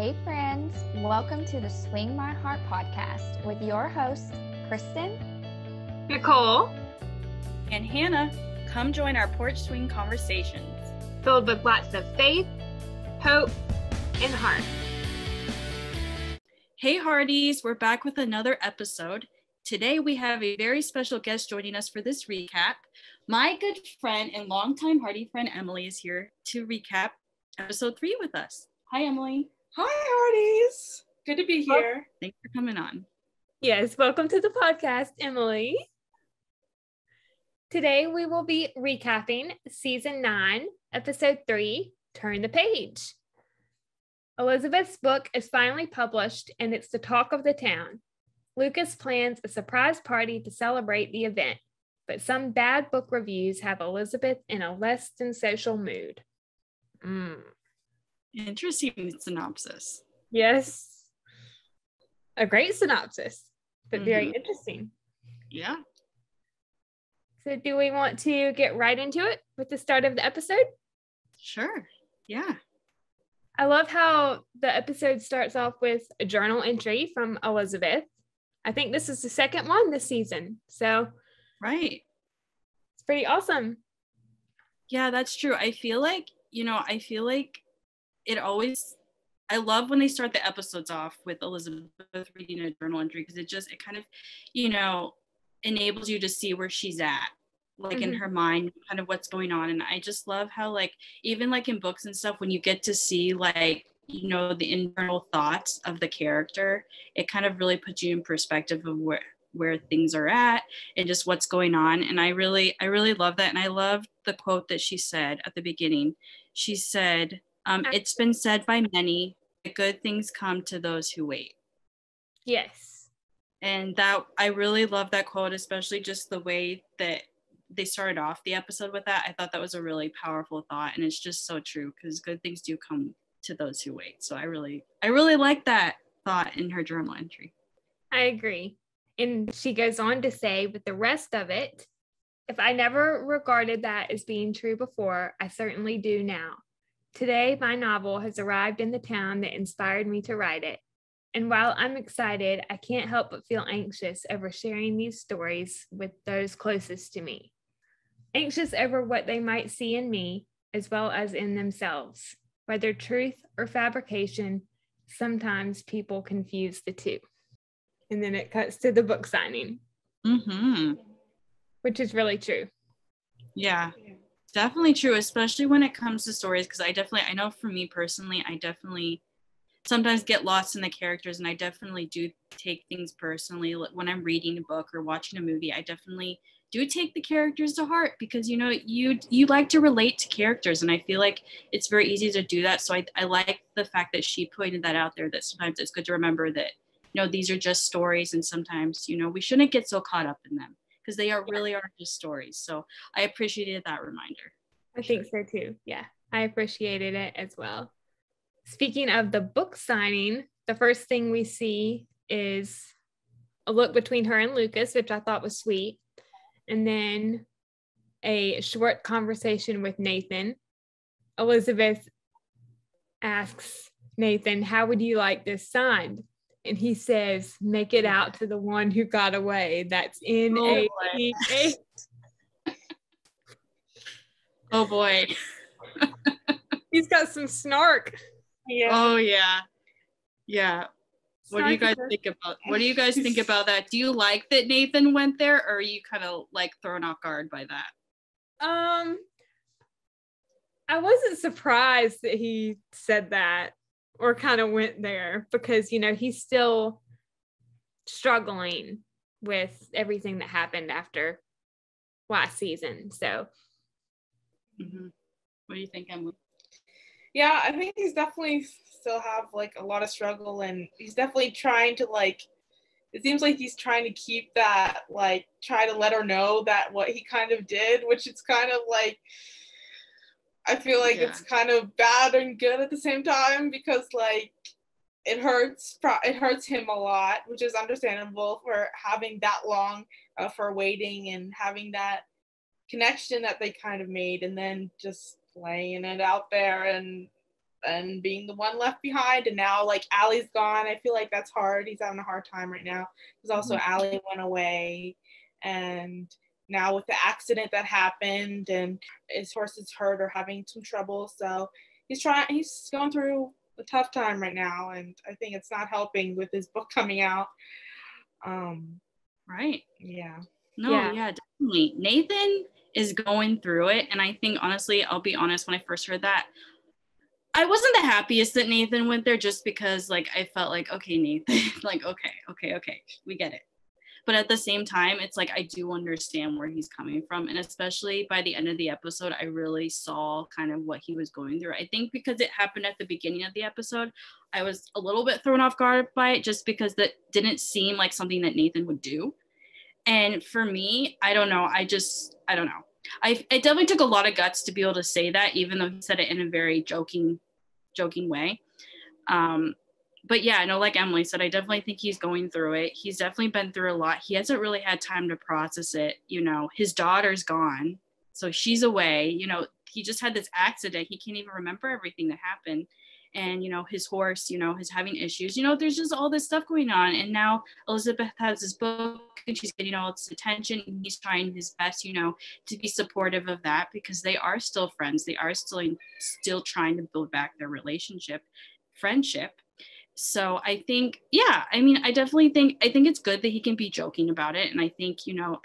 Hey friends, welcome to the Swing My Heart podcast with your hosts, Kristen, Nicole, and Hannah. Come join our porch swing conversations. filled with lots of faith, hope, and heart. Hey Hearties, we're back with another episode. Today we have a very special guest joining us for this recap. My good friend and longtime Hearty friend Emily is here to recap episode 3 with us. Hi Emily. Hi Hearties, good to be here. Thanks for coming on. Yes, welcome to the podcast, Emily. Today we will be recapping season 9, episode 3, Turn the Page. Elizabeth's book is finally published and it's the talk of the town. Lucas plans a surprise party to celebrate the event, but some bad book reviews have Elizabeth in a less than social mood. Interesting synopsis. Yes. A great synopsis, but very interesting. Yeah. So do we want to get right into it with the start of the episode? Sure. Yeah. I love how the episode starts off with a journal entry from Elizabeth. I think this is the second one this season. So Right. it's pretty awesome. Yeah, that's true. I feel like it always, I love when they start the episodes off with Elizabeth reading a journal entry because it kind of, enables you to see where she's at, like in her mind, kind of what's going on. And I just love how, like, even like in books and stuff, when you get to see like, the internal thoughts of the character, it kind of really puts you in perspective of where things are at and just what's going on. And I really love that. And I love the quote that she said at the beginning. She said, it's been said by many that good things come to those who wait. Yes. And that, I really love that quote, especially just the way that they started off the episode with that. I thought that was a really powerful thought. And it's just so true because good things do come to those who wait. So I really like that thought in her journal entry. I agree. And she goes on to say, with the rest of it, if I never regarded that as being true before, I certainly do now. Today, my novel has arrived in the town that inspired me to write it. And while I'm excited, I can't help but feel anxious over sharing these stories with those closest to me. Anxious over what they might see in me, as well as in themselves. Whether truth or fabrication, sometimes people confuse the two. And then it cuts to the book signing, which is really true. Yeah. Definitely true, especially when it comes to stories, because I know for me personally, I definitely sometimes get lost in the characters, and I definitely do take things personally. When I'm reading a book or watching a movie, I definitely do take the characters to heart because, you like to relate to characters, and I feel like it's very easy to do that. So I like the fact that she pointed that out there, that sometimes it's good to remember that, these are just stories, and sometimes, we shouldn't get so caught up in them, because they really are just stories. So I appreciated that reminder. I think so too. Yeah, I appreciated it as well. Speaking of the book signing, the first thing we see is a look between her and Lucas, which I thought was sweet. And then a short conversation with Nathan. Elizabeth asks Nathan, how would you like this signed? And he says, make it out to the one who got away. That's N-A-T-H. Oh boy. He's got some snark. Yeah. Oh yeah. Yeah. What do you guys think about that? Do you like that Nathan went there, or are you kind of like thrown off guard by that? I wasn't surprised that he said that or kind of went there because, he's still struggling with everything that happened after last season. So what do you think, Emily? Yeah, I think he's definitely still have like a lot of struggle, and he's definitely trying to it seems like he's trying to keep that, try to let her know that what he kind of did, which it's kind of I feel like it's kind of bad and good at the same time because it hurts him a lot, which is understandable for having that long for waiting and having that connection that they kind of made, and then just laying it out there. And and being the one left behind. And now like Allie's gone. I feel like that's hard. He's having a hard time right now. Because also Allie went away, and now with the accident that happened and his horse is hurt or having some trouble. So he's going through a tough time right now. And I think it's not helping with his book coming out. Right. Yeah. No, yeah, definitely. Nathan is going through it. And I think, honestly, I'll be honest, when I first heard that, I wasn't the happiest that Nathan went there, just because like I felt like, okay, Nathan, like, okay, we get it. But at the same time, it's like, I do understand where he's coming from. And especially by the end of the episode, I really saw kind of what he was going through. I think because it happened at the beginning of the episode, I was a little bit thrown off guard by it, just because that didn't seem like something that Nathan would do. And for me, I don't know. I don't know. It definitely took a lot of guts to be able to say that, even though he said it in a very joking way. But yeah, I know, like Emily said, I definitely think he's going through it. He's definitely been through a lot. He hasn't really had time to process it. You know, his daughter's gone, so she's away. You know, he just had this accident. He can't even remember everything that happened. And, you know, his horse, you know, is having issues. You know, there's just all this stuff going on. And now Elizabeth has this book and she's getting all its attention. And he's trying his best, you know, to be supportive of that, because they are still friends. They are still trying to build back their friendship. So I think, yeah, I mean, I think it's good that he can be joking about it. And I think, you know,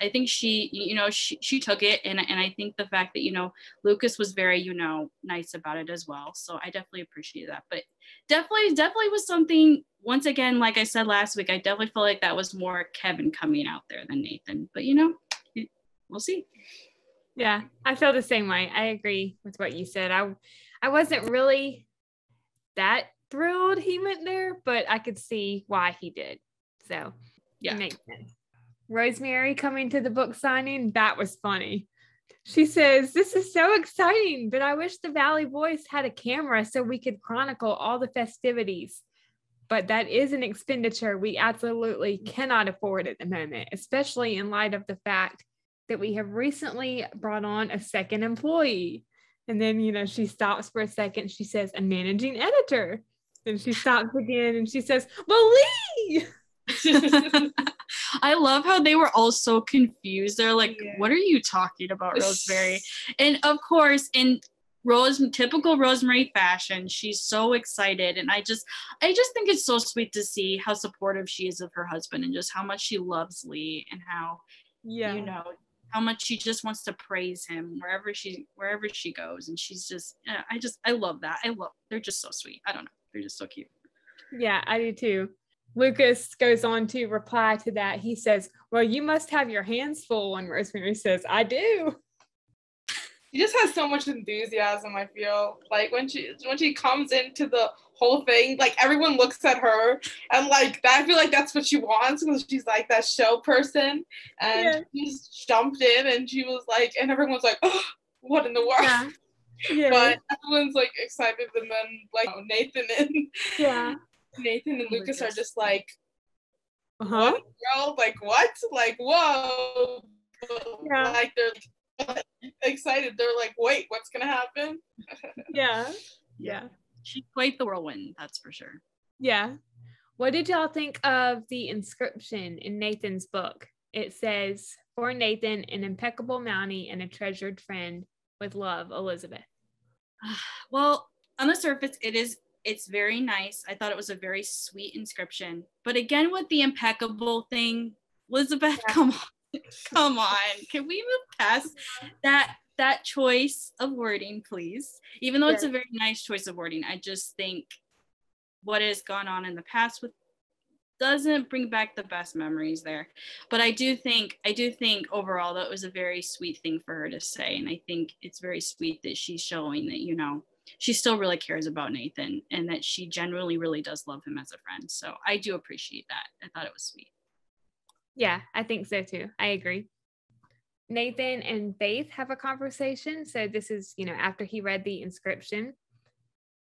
she took it. And I think the fact that, you know, Lucas was very, you know, nice about it as well. So I definitely appreciate that. But definitely was something, once again, like I said last week, I definitely feel like that was more Kevin coming out there than Nathan. But, you know, we'll see. Yeah, I feel the same way. I agree with what you said. I wasn't really that thrilled he went there, but I could see why he did. So yeah, it makes sense. Rosemary coming to the book signing, that was funny. She says, "This is so exciting, but I wish the Valley Voice had a camera so we could chronicle all the festivities. But that is an expenditure we absolutely cannot afford at the moment, especially in light of the fact that we have recently brought on a second employee." And then, you know, she stops for a second. She says, "A managing editor." And she stops again and she says, "Malie!" I love how they were all so confused. They're like, "What are you talking about, Rosemary?" And of course, in typical Rosemary fashion, she's so excited. And I just think it's so sweet to see how supportive she is of her husband, and just how much she loves Lee, and how, you know, how much she just wants to praise him wherever she goes. And she's just, I love that. They're just so sweet. I don't know. They're just so cute. Yeah, I do too. Lucas goes on to reply to that. He says, "Well, you must have your hands full." And Rosemary says, "I do." She just has so much enthusiasm, I feel. Like when she comes into the whole thing, like everyone looks at her, and like I feel like that's what she wants, because she's like that show person. And she just jumped in and she was like, and everyone's like, "Oh, what in the world?" Yeah. Yeah. But everyone's like excited, and then like Nathan and Lucas are just like, "What, girl? Like what? Like whoa!" Yeah. Like they're excited. They're like, "Wait, what's gonna happen?" Yeah. She's quite the whirlwind, that's for sure. Yeah. What did y'all think of the inscription in Nathan's book? It says, "For Nathan, an impeccable Mountie and a treasured friend. With love, Elizabeth." Well, on the surface, it's very nice. I thought it was a very sweet inscription. But again, with the impeccable thing, Elizabeth, come on. Can we move past that choice of wording, please? Even though it's a very nice choice of wording, I just think what has gone on in the past doesn't bring back the best memories there. But I do think overall that was a very sweet thing for her to say. And I think it's very sweet that she's showing that, you know, she still really cares about Nathan, and that she genuinely really does love him as a friend. So I do appreciate that. I thought it was sweet. Yeah, I think so too. I agree. Nathan and Faith have a conversation. So this is, you know, after he read the inscription,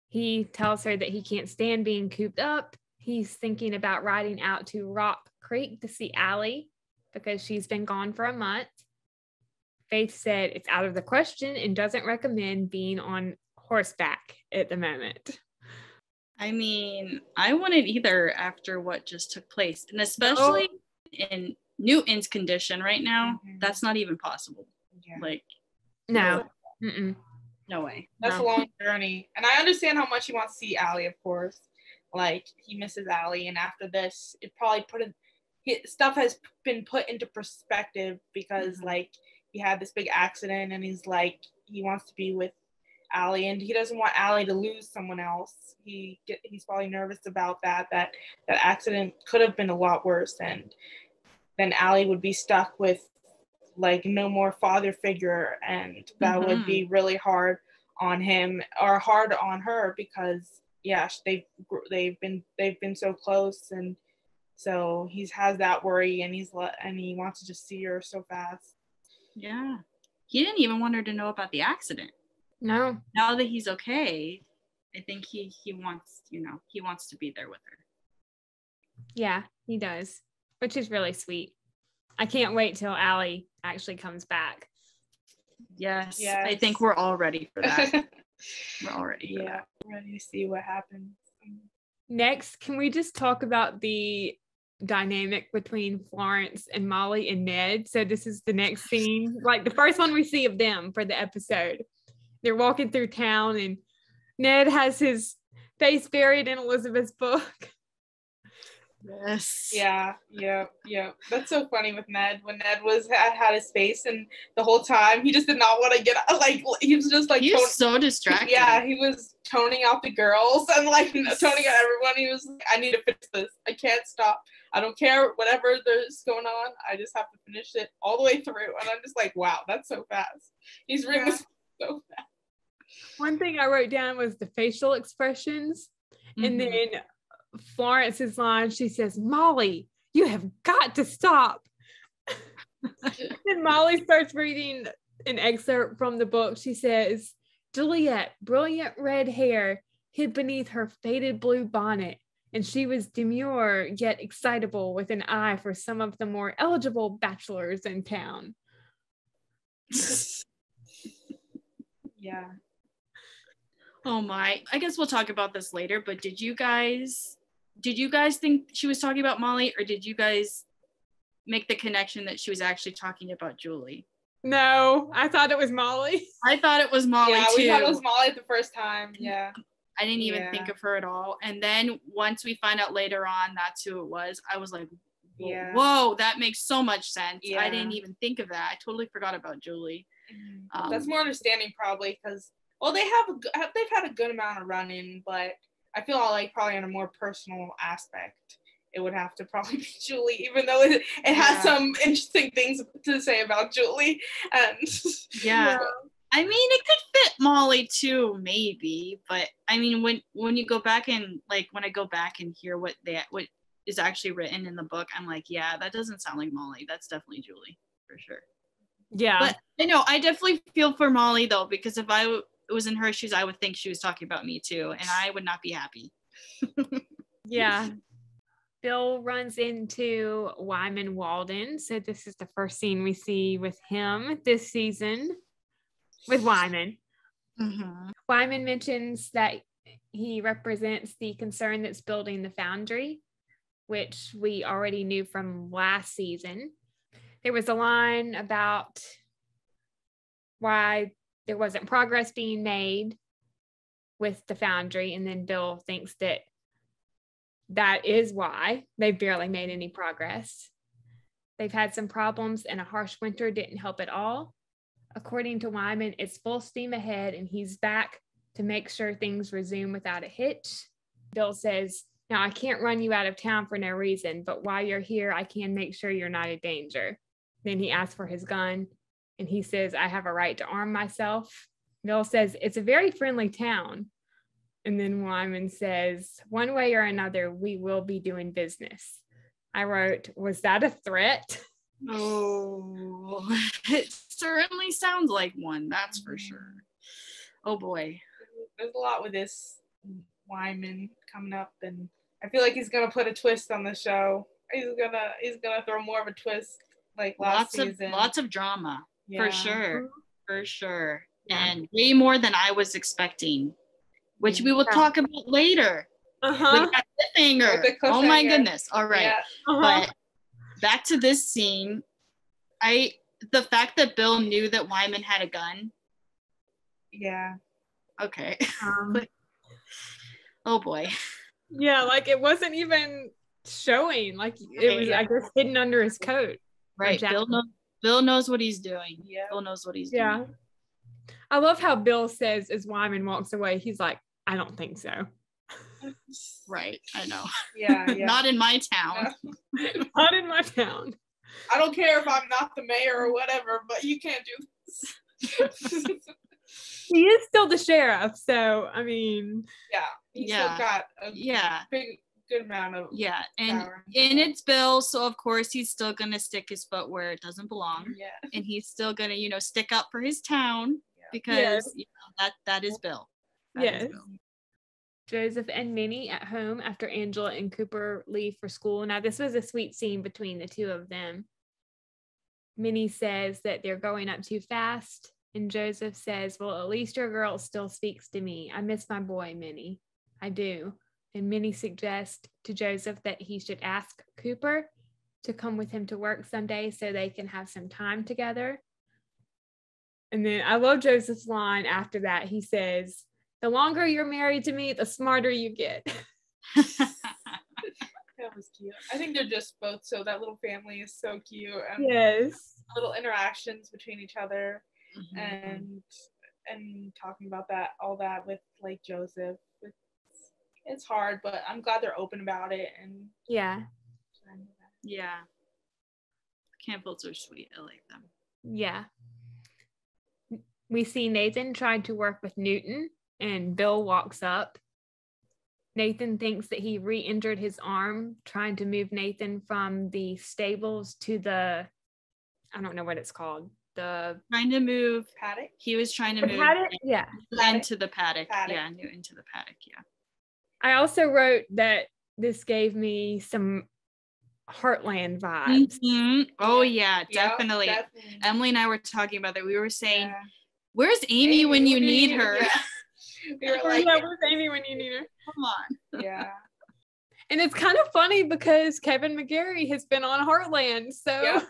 he tells her that he can't stand being cooped up. He's thinking about riding out to Rock Creek to see Allie because she's been gone for a month. Faith said it's out of the question and doesn't recommend being on horseback at the moment. I mean, I wouldn't either after what just took place. And especially in Newton's condition right now, that's not even possible. Yeah. Like, No. Mm-mm. no way. That's a long journey. And I understand how much he wants to see Allie, of course. Like, he misses Allie. And after this, it probably stuff has been put into perspective because, like, he had this big accident and he's like, he wants to be with Allie and he doesn't want Allie to lose someone else. He's probably nervous about that accident could have been a lot worse, and then Allie would be stuck with like no more father figure, and that would be really hard on him or hard on her because they've been so close, and so he has that worry, and he wants to just see her so fast. Yeah, he didn't even want her to know about the accident. No. Now that he's okay, I think he wants, he wants to be there with her. Yeah, he does, which is really sweet. I can't wait till Allie actually comes back. Yes. I think we're all ready for that. We're all ready for that. Yeah, ready to see what happens. Next, can we just talk about the dynamic between Florence and Molly and Ned? So this is the next scene, like the first one we see of them for the episode. They're walking through town and Ned has his face buried in Elizabeth's book. Yes. Yeah. That's so funny with Ned. When Ned had his face, and the whole time he just did not want to get like he was just like he was so distracted. Yeah, he was toning out the girls and like toning out everyone. He was like, I need to finish this. I can't stop. I don't care whatever there's going on. I just have to finish it all the way through. And I'm just like, wow, that's so fast. He's reading this so fast. One thing I wrote down was the facial expressions, and then Florence's line, she says, Molly, you have got to stop. And Molly starts reading an excerpt from the book. She says, Juliet, brilliant red hair hid beneath her faded blue bonnet, and she was demure yet excitable with an eye for some of the more eligible bachelors in town. Yeah. Oh my, I guess we'll talk about this later, but did you guys think she was talking about Molly, or did you guys make the connection that she was actually talking about Julie? No, I thought it was Molly. I thought it was Molly too. We thought it was Molly the first time. Yeah. I didn't even think of her at all. And then once we find out later on that's who it was, I was like, whoa, that makes so much sense. Yeah. I didn't even think of that. I totally forgot about Julie. That's more understanding probably because, well, they've had a good amount of run-in, but I feel like probably on a more personal aspect, it would have to probably be Julie, even though it has some interesting things to say about Julie. And I mean, it could fit Molly too, maybe, but I mean, when you go back and when I go back and hear what is actually written in the book, I'm like, yeah, that doesn't sound like Molly. That's definitely Julie for sure. Yeah, but I know I definitely feel for Molly though, because if I was in her shoes, I would think she was talking about me too, and I would not be happy. Yeah. Bill runs into Wyman Walden. So this is the first scene we see with him this season with Wyman. Wyman mentions that he represents the concern that's building the foundry, which we already knew from last season. There was a line about why there wasn't progress being made with the foundry, and then Bill thinks that is why they've barely made any progress. They've had some problems, and a harsh winter didn't help at all. According to Wyman, it's full steam ahead, and he's back to make sure things resume without a hitch. Bill says, now I can't run you out of town for no reason, but while you're here, I can make sure you're not a danger. Then he asks for his gun, and he says, I have a right to arm myself. Bill says, it's a very friendly town. And then Wyman says, one way or another, we will be doing business. I wrote, was that a threat? Oh, it certainly sounds like one, that's for sure. Oh boy. There's a lot with this Wyman coming up, and I feel like he's gonna put a twist on the show. He's gonna throw more of a twist like last season. Lots of drama, for sure. And way more than I was expecting, which we will talk about later. Like that cliffhanger. Oh my goodness. All right. Yeah. But back to this scene. The fact that Bill knew that Wyman had a gun. Yeah. Okay. Oh boy. Yeah, like it wasn't even showing. Like it was, I guess, hidden under his coat. Right. Bill knows what he's doing. Yeah. Bill knows what he's Yeah. doing. I love how Bill says as Wyman walks away, he's like, I don't think so. Right. I know. Yeah. Not in my town. No. Not in my town. I don't care if I'm not the mayor or whatever, but you can't do this. He is still the sheriff, so I mean, He's still got a good amount of and power. And it's Bill, so of course he's still gonna stick his foot where it doesn't belong. Yeah. And he's still gonna, stick up for his town because that is Bill. That is Bill. Joseph and Minnie at home after Angela and Cooper leave for school. Now, this was a sweet scene between the two of them. Minnie says that they're going up too fast, and Joseph says, well, at least your girl still speaks to me. I miss my boy, Minnie. I do. And Minnie suggests to Joseph that he should ask Cooper to come with him to work someday so they can have some time together. And then I love Joseph's line after that. He says, the longer you're married to me, the smarter you get. That was cute. I think they're just both that little family is so cute. And little interactions between each other and talking about all that with like Joseph. It's hard, but I'm glad they're open about it and Campbells are sweet. I like them. Yeah. We see Nathan trying to work with Newton, and Bill walks up. Nathan thinks that he re-injured his arm trying to move Nathan from the stables to the, I don't know what it's called. Trying to move paddock. He was trying to move paddock? into the paddock. Yeah, Newton to the paddock. Yeah. I also wrote that this gave me some Heartland vibes. Oh yeah, definitely. Emily and I were talking about that. We were saying, where's Amy when you need her? We were like, where's Amy when you need her? Come on. Yeah. And it's kind of funny because Kevin McGarry has been on Heartland. So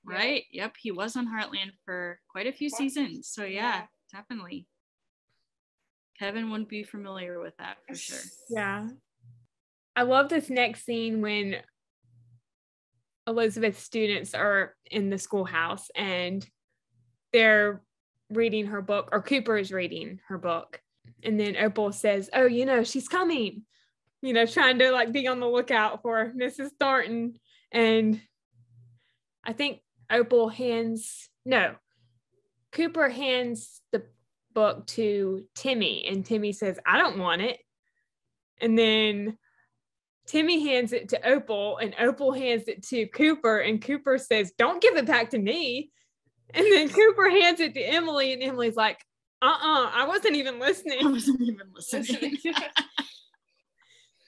Right. Yep. He was on Heartland for quite a few seasons. So definitely. Kevin wouldn't be familiar with that for sure. Yeah. I love this next scene when Elizabeth's students are in the schoolhouse and they're reading her book, or Cooper is reading her book. And then Opal says, oh, she's coming, trying to like be on the lookout for Mrs. Thornton. And I think Cooper hands the book to Timmy, and Timmy says, I don't want it. And then Timmy hands it to Opal, and Opal hands it to Cooper, and Cooper says, don't give it back to me. And then Cooper hands it to Emily, and Emily's like, I wasn't even listening. And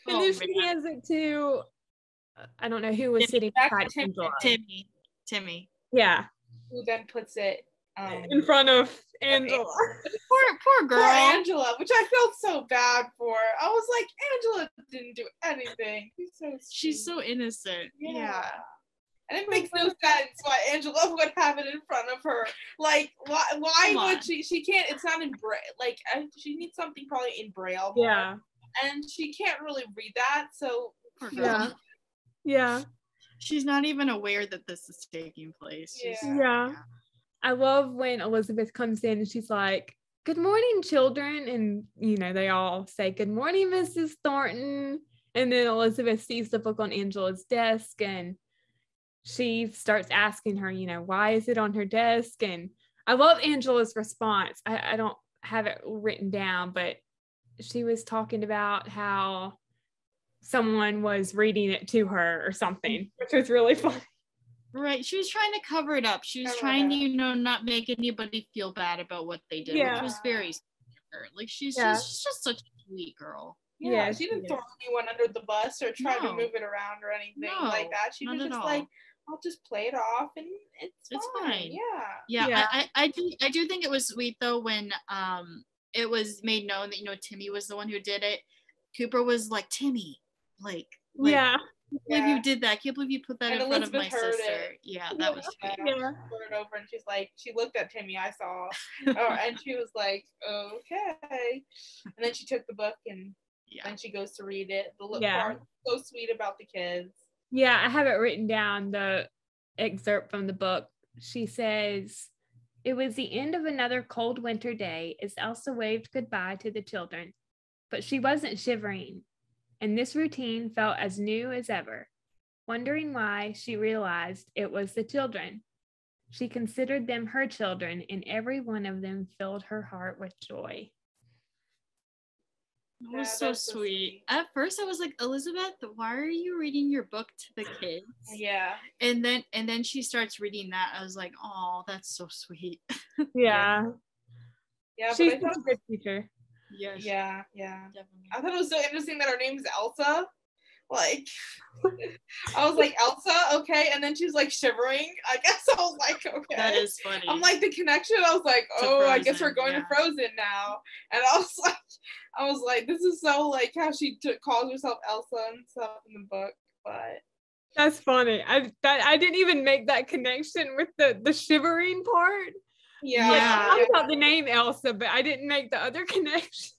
then she hands it to, I don't know who was sitting beside Angela. Timmy. Yeah. Who then puts it in front of Angela. Poor girl. Poor Angela, which I felt so bad for. I was like, Angela didn't do anything. She's so innocent. Yeah. And it makes no sense why Angela would have it in front of her. Like, why would she? She can't. It's not in Braille. Like, she needs something probably in Braille. Yeah. And she can't really read that. So. Yeah. She's not even aware that this is taking place. Yeah. I love when Elizabeth comes in and she's like, good morning, children. And, they all say, good morning, Mrs. Thornton. And then Elizabeth sees the book on Angela's desk and she starts asking her, why is it on her desk? And I love Angela's response. I don't have it written down, but she was talking about how someone was reading it to her or something, which was really funny. Right. She was trying to cover it up. She was trying to, not make anybody feel bad about what they did, which was very sweet. Like, she's just such a sweet girl. Yeah, she didn't throw anyone under the bus or try to move it around or anything like that. She was just like, I'll just play it off and it's fine. Yeah. I do think it was sweet though when it was made known that Timmy was the one who did it, Cooper was like, Timmy, like Yeah. I can't believe you did that. I can't believe you put that And in front of my Elizabeth heard sister. it. Yeah, that was sweet. She put it over and she's like, she looked at Timmy, I saw. And she was like, okay. And then she took the book and then she goes to read it. The little part so sweet about the kids. Yeah, I have it written down, the excerpt from the book. She says, "It was the end of another cold winter day as Elsa waved goodbye to the children, but she wasn't shivering, and this routine felt as new as ever. Wondering why, she realized it was the children. She considered them her children, and every one of them filled her heart with joy." It was so sweet. At first I was like, Elizabeth, why are you reading your book to the kids? Yeah. And then she starts reading that. I was like, oh, that's so sweet. Yeah. Yeah, She's but I thought a good teacher. Yes. Yeah. Definitely. I thought it was so interesting that her name is Elsa. Like, I was like, Elsa, okay. And then she was like shivering. I guess I was like, okay. That is funny. I'm like, the connection, I was like, oh, I guess we're going to Frozen now. And I was like, this is so like how she calls herself Elsa and stuff in the book. But that's funny. I didn't even make that connection with the shivering part. Yeah. I thought the name Elsa, but I didn't make the other connection.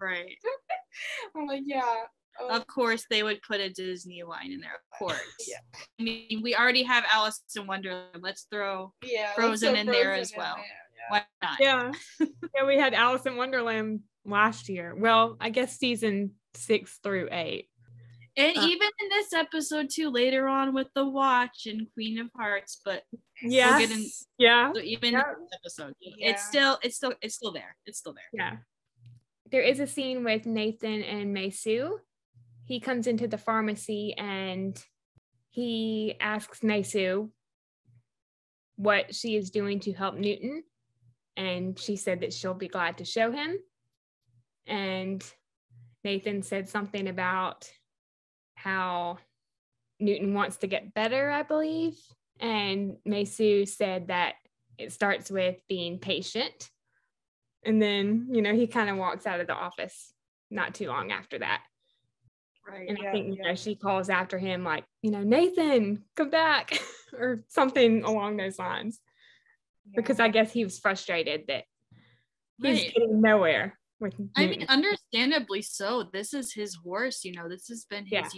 Right. I'm like, yeah. Of course, they would put a Disney line in there. Of course. Yeah. I mean, we already have Alice in Wonderland. Let's throw Frozen in there as well. Why not? Yeah. Yeah, we had Alice in Wonderland last year. Well, I guess season 6 through 8. And even in this episode too, later on with the Watch and Queen of Hearts, but yeah, we'll get in, so even in this episode, it's still there. It's still there. Yeah. There is a scene with Nathan and Mei-Su. He comes into the pharmacy and he asks Mei-Su what she is doing to help Newton. And she said that she'll be glad to show him. And Nathan said something about how Newton wants to get better, I believe. And Mei-Su said that it starts with being patient. And then, he kind of walks out of the office not too long after that. Right. And I think she calls after him like, Nathan, come back, or something along those lines. Because I guess he was frustrated that he's getting nowhere with Newton. I mean, understandably so. This is his horse, this has been his,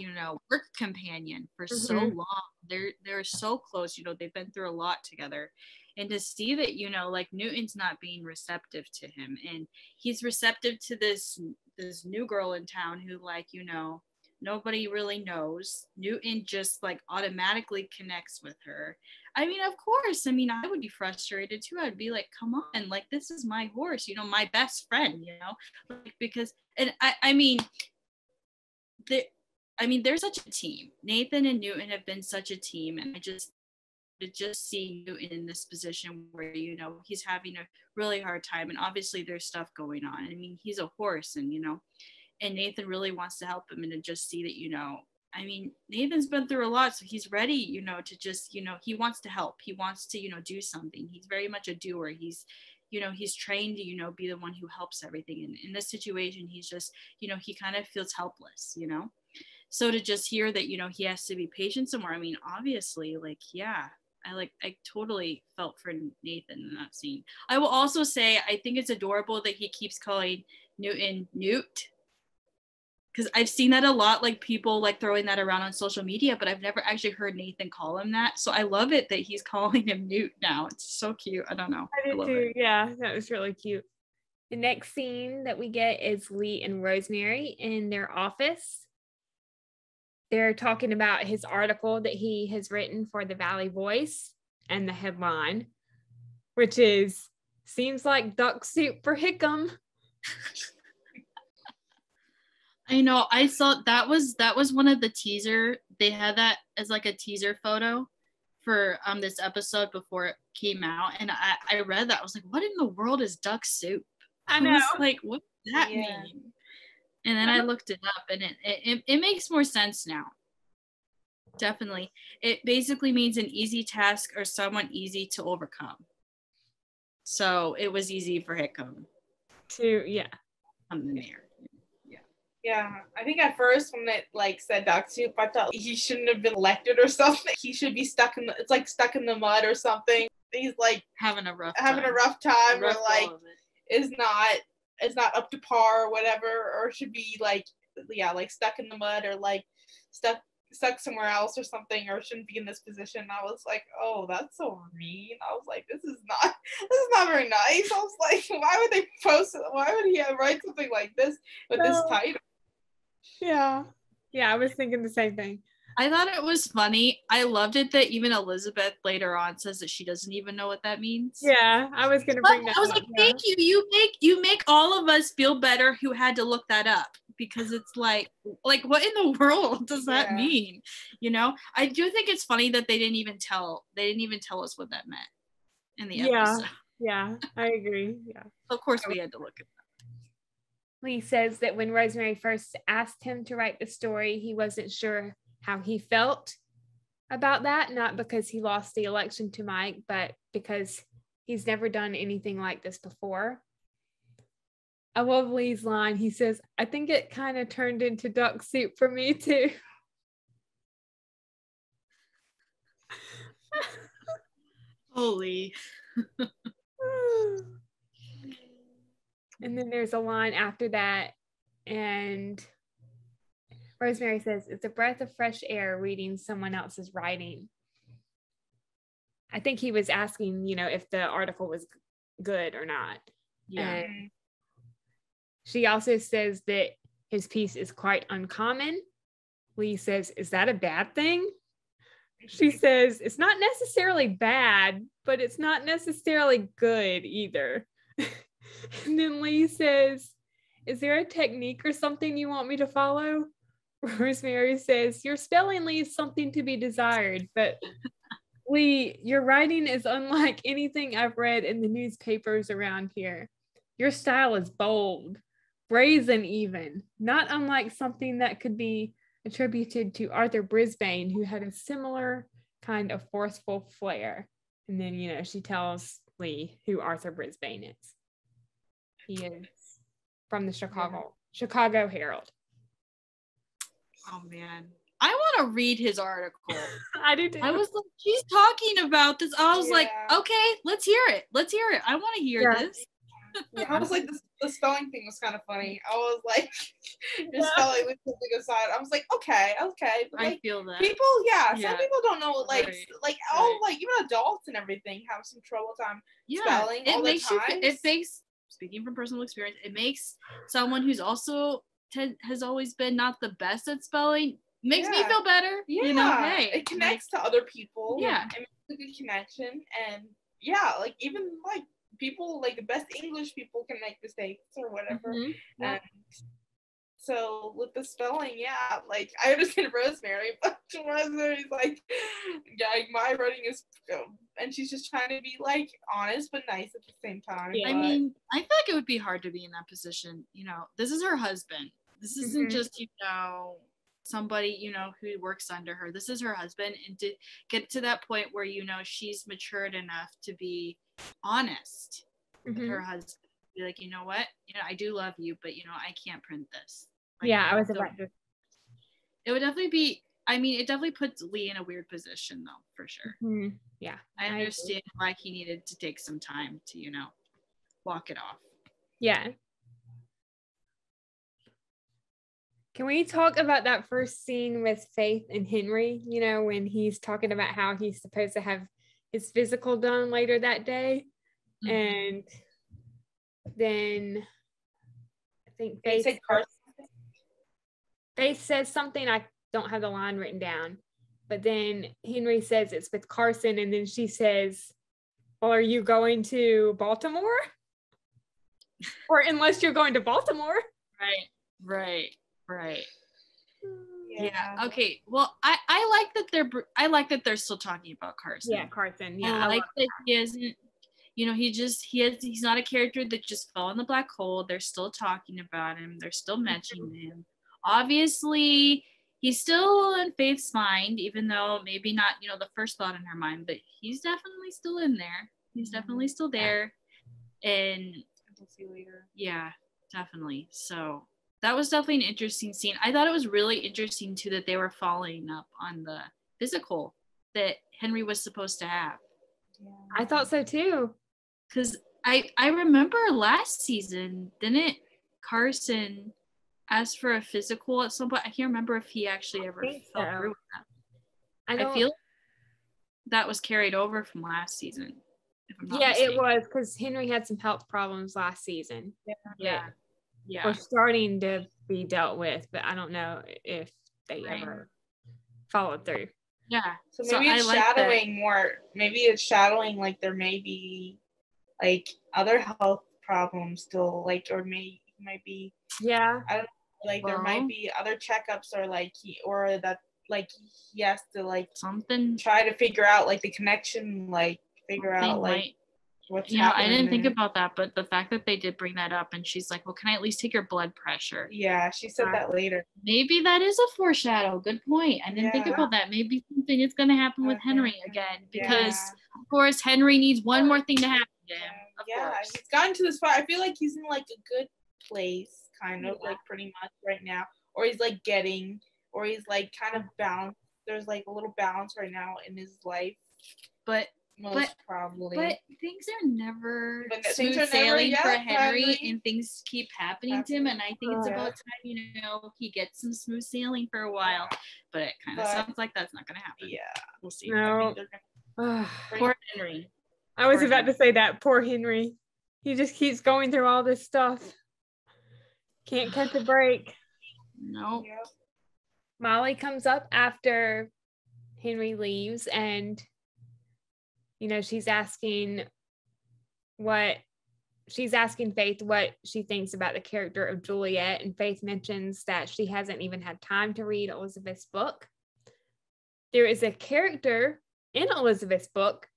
work companion for so long. They're so close, they've been through a lot together. And to see that, like Newton's not being receptive to him, and he's receptive to this new girl in town who, like, nobody really knows. Newton just like automatically connects with her. I mean, of course, I would be frustrated too. I'd be like, come on, like, this is my horse, my best friend, like, because, and they're such a team. Nathan and Newton have been such a team, and to just see Newton in this position where, he's having a really hard time, and obviously there's stuff going on. I mean, he's a horse, and, and Nathan really wants to help him, and to just see that, Nathan's been through a lot, so he's ready, to just, he wants to help. He wants to, do something. He's very much a doer. He's, he's trained to, be the one who helps everything. And in this situation, he's just, he kind of feels helpless, So to just hear that, he has to be patient somewhere. Obviously, like, yeah, I totally felt for Nathan in that scene. I will also say, I think it's adorable that he keeps calling Newton Newt, because I've seen that a lot, like people like throwing that around on social media, but I've never actually heard Nathan call him that. So I love it that he's calling him Newt now. It's so cute. I don't know. I did too. Yeah, that was really cute. The next scene that we get is Lee and Rosemary in their office. They're talking about his article that he has written for the Valley Voice, and the headline, which is, "Seems like duck soup for Hickam." I know. I saw that was one of the teaser. They had that as like a teaser photo for this episode before it came out, and I read that. I was like, what in the world is duck soup? I know. I was like, what does that mean? And then I looked it up, and it makes more sense now. Definitely. It basically means an easy task or someone easy to overcome. So it was easy for Hickam to come in there. Yeah, I think at first when it like said duck soup, I thought he shouldn't have been elected or something. He should be stuck in the, it's like stuck in the mud or something. He's like having a rough time rough or like go of it. is not up to par or whatever, or should be like, yeah, like stuck in the mud or like stuck somewhere else or something, or shouldn't be in this position. I was like, oh, that's so mean. I was like, this is not very nice. I was like, why would he write something like this with this title? Yeah, I was thinking the same thing. I thought it was funny. I loved it that even Elizabeth later on says that she doesn't even know what that means. Yeah, I was gonna bring that. I was like, thank you. You make all of us feel better who had to look that up, because it's like what in the world does that mean? You know, I do think it's funny that they didn't even tell us what that meant in the episode. Yeah, I agree. Yeah. Of course we had to look at that. Lee says that when Rosemary first asked him to write the story, he wasn't sure how he felt about that, not because he lost the election to Mike, but because he's never done anything like this before. I love Lee's line. He says, I think it kind of turned into duck soup for me too. Holy. And then there's a line after that, and Rosemary says, it's a breath of fresh air reading someone else's writing. I think he was asking, if the article was good or not. Yeah. And she also says that his piece is quite uncommon. Lee says, is that a bad thing? She says, it's not necessarily bad, but it's not necessarily good either. And then Lee says, is there a technique or something you want me to follow? Rosemary says, your spelling leaves something to be desired, but Lee, your writing is unlike anything I've read in the newspapers around here. Your style is bold, brazen even, not unlike something that could be attributed to Arthur Brisbane, who had a similar kind of forceful flair. And then, she tells Lee who Arthur Brisbane is. He is from the Chicago Herald. Oh man, I want to read his article. I do too. I was like, she's talking about this. I was like, okay, let's hear it. I want to hear this. Yeah. I was like, the spelling thing was kind of funny. I was like, your spelling was something aside. I was like, okay. But, like, I feel that people, some people don't know, like, even adults and everything have some trouble time spelling all the time. It makes, speaking from personal experience, it makes someone who's also has always been not the best at spelling, makes me feel better. Yeah. Hey, it connects to other people. Yeah. It makes a good connection. And like even like people, like the best English people can make mistakes or whatever. Mm-hmm. Yeah. And so with the spelling, like I understand Rosemary, but Rosemary's like, my writing is, and she's just trying to be like honest but nice at the same time. Yeah. I mean, I feel like it would be hard to be in that position. This is her husband. This isn't just, somebody, who works under her. This is her husband. And to get to that point where, she's matured enough to be honest with her husband. Be like, you know what? I do love you, but, I can't print this. Like, I was about to. It would definitely be, it definitely puts Lee in a weird position, though, for sure. Mm-hmm. Yeah. I understand why he needed to take some time to, walk it off. Yeah. Can we talk about that first scene with Faith and Henry, when he's talking about how he's supposed to have his physical done later that day? Mm-hmm. And then I think Faith says something, I don't have the line written down, but then Henry says it's with Carson, and then she says, well, are you going to Baltimore? Or unless you're going to Baltimore. Right. Yeah. Okay. Well, I like that they're still talking about Carson. Yeah, Carson. Yeah. I like that he isn't, he's not a character that just fell in the black hole. They're still talking about him. They're still mentioning him. Obviously, he's still in Faith's mind, even though maybe not, the first thought in her mind, but he's definitely still in there. He's definitely still there. And we'll see later. Yeah, definitely. So That was definitely an interesting scene. I thought it was really interesting too that they were following up on the physical that Henry was supposed to have. Yeah. I thought so too. Because I remember last season, didn't Carson ask for a physical at some point? I can't remember if he actually ever fell through with that. I feel that was carried over from last season. If I'm not mistaken. It was, because Henry had some health problems last season. Yeah. Were starting to be dealt with, but I don't know if they ever followed through. Yeah. So maybe it's shadowing more. Maybe it's shadowing like there may be like other health problems still, like, or might be. Yeah. I don't know. Like there might be other checkups, or like he has to like something, try to figure out like the connection, like figure out like what's happening. I didn't think about that, but the fact that they did bring that up, and she's like, well, can I at least take your blood pressure? Yeah, she said that later. Maybe that is a foreshadow. Good point. I didn't think about that. Maybe something is going to happen with Henry again, because of course Henry needs one more thing to happen to him. Of course. He's gotten to this part. I feel like he's in like a good place, kind of like pretty much right now, or he's like getting, or he's like kind of balanced. There's like a little balance right now in his life, but probably. But things are never smooth sailing for Henry, and things keep happening to him. And I think it's about time, he gets some smooth sailing for a while. But it kind of sounds like that's not going to happen. Yeah, we'll see. No. Poor Henry. I was about to say that. Poor Henry. He just keeps going through all this stuff. Can't catch a break. No. Yep. Molly comes up after Henry leaves, and she's asking Faith what she thinks about the character of Juliet, and Faith mentions that she hasn't even had time to read Elizabeth's book. There is a character in Elizabeth's book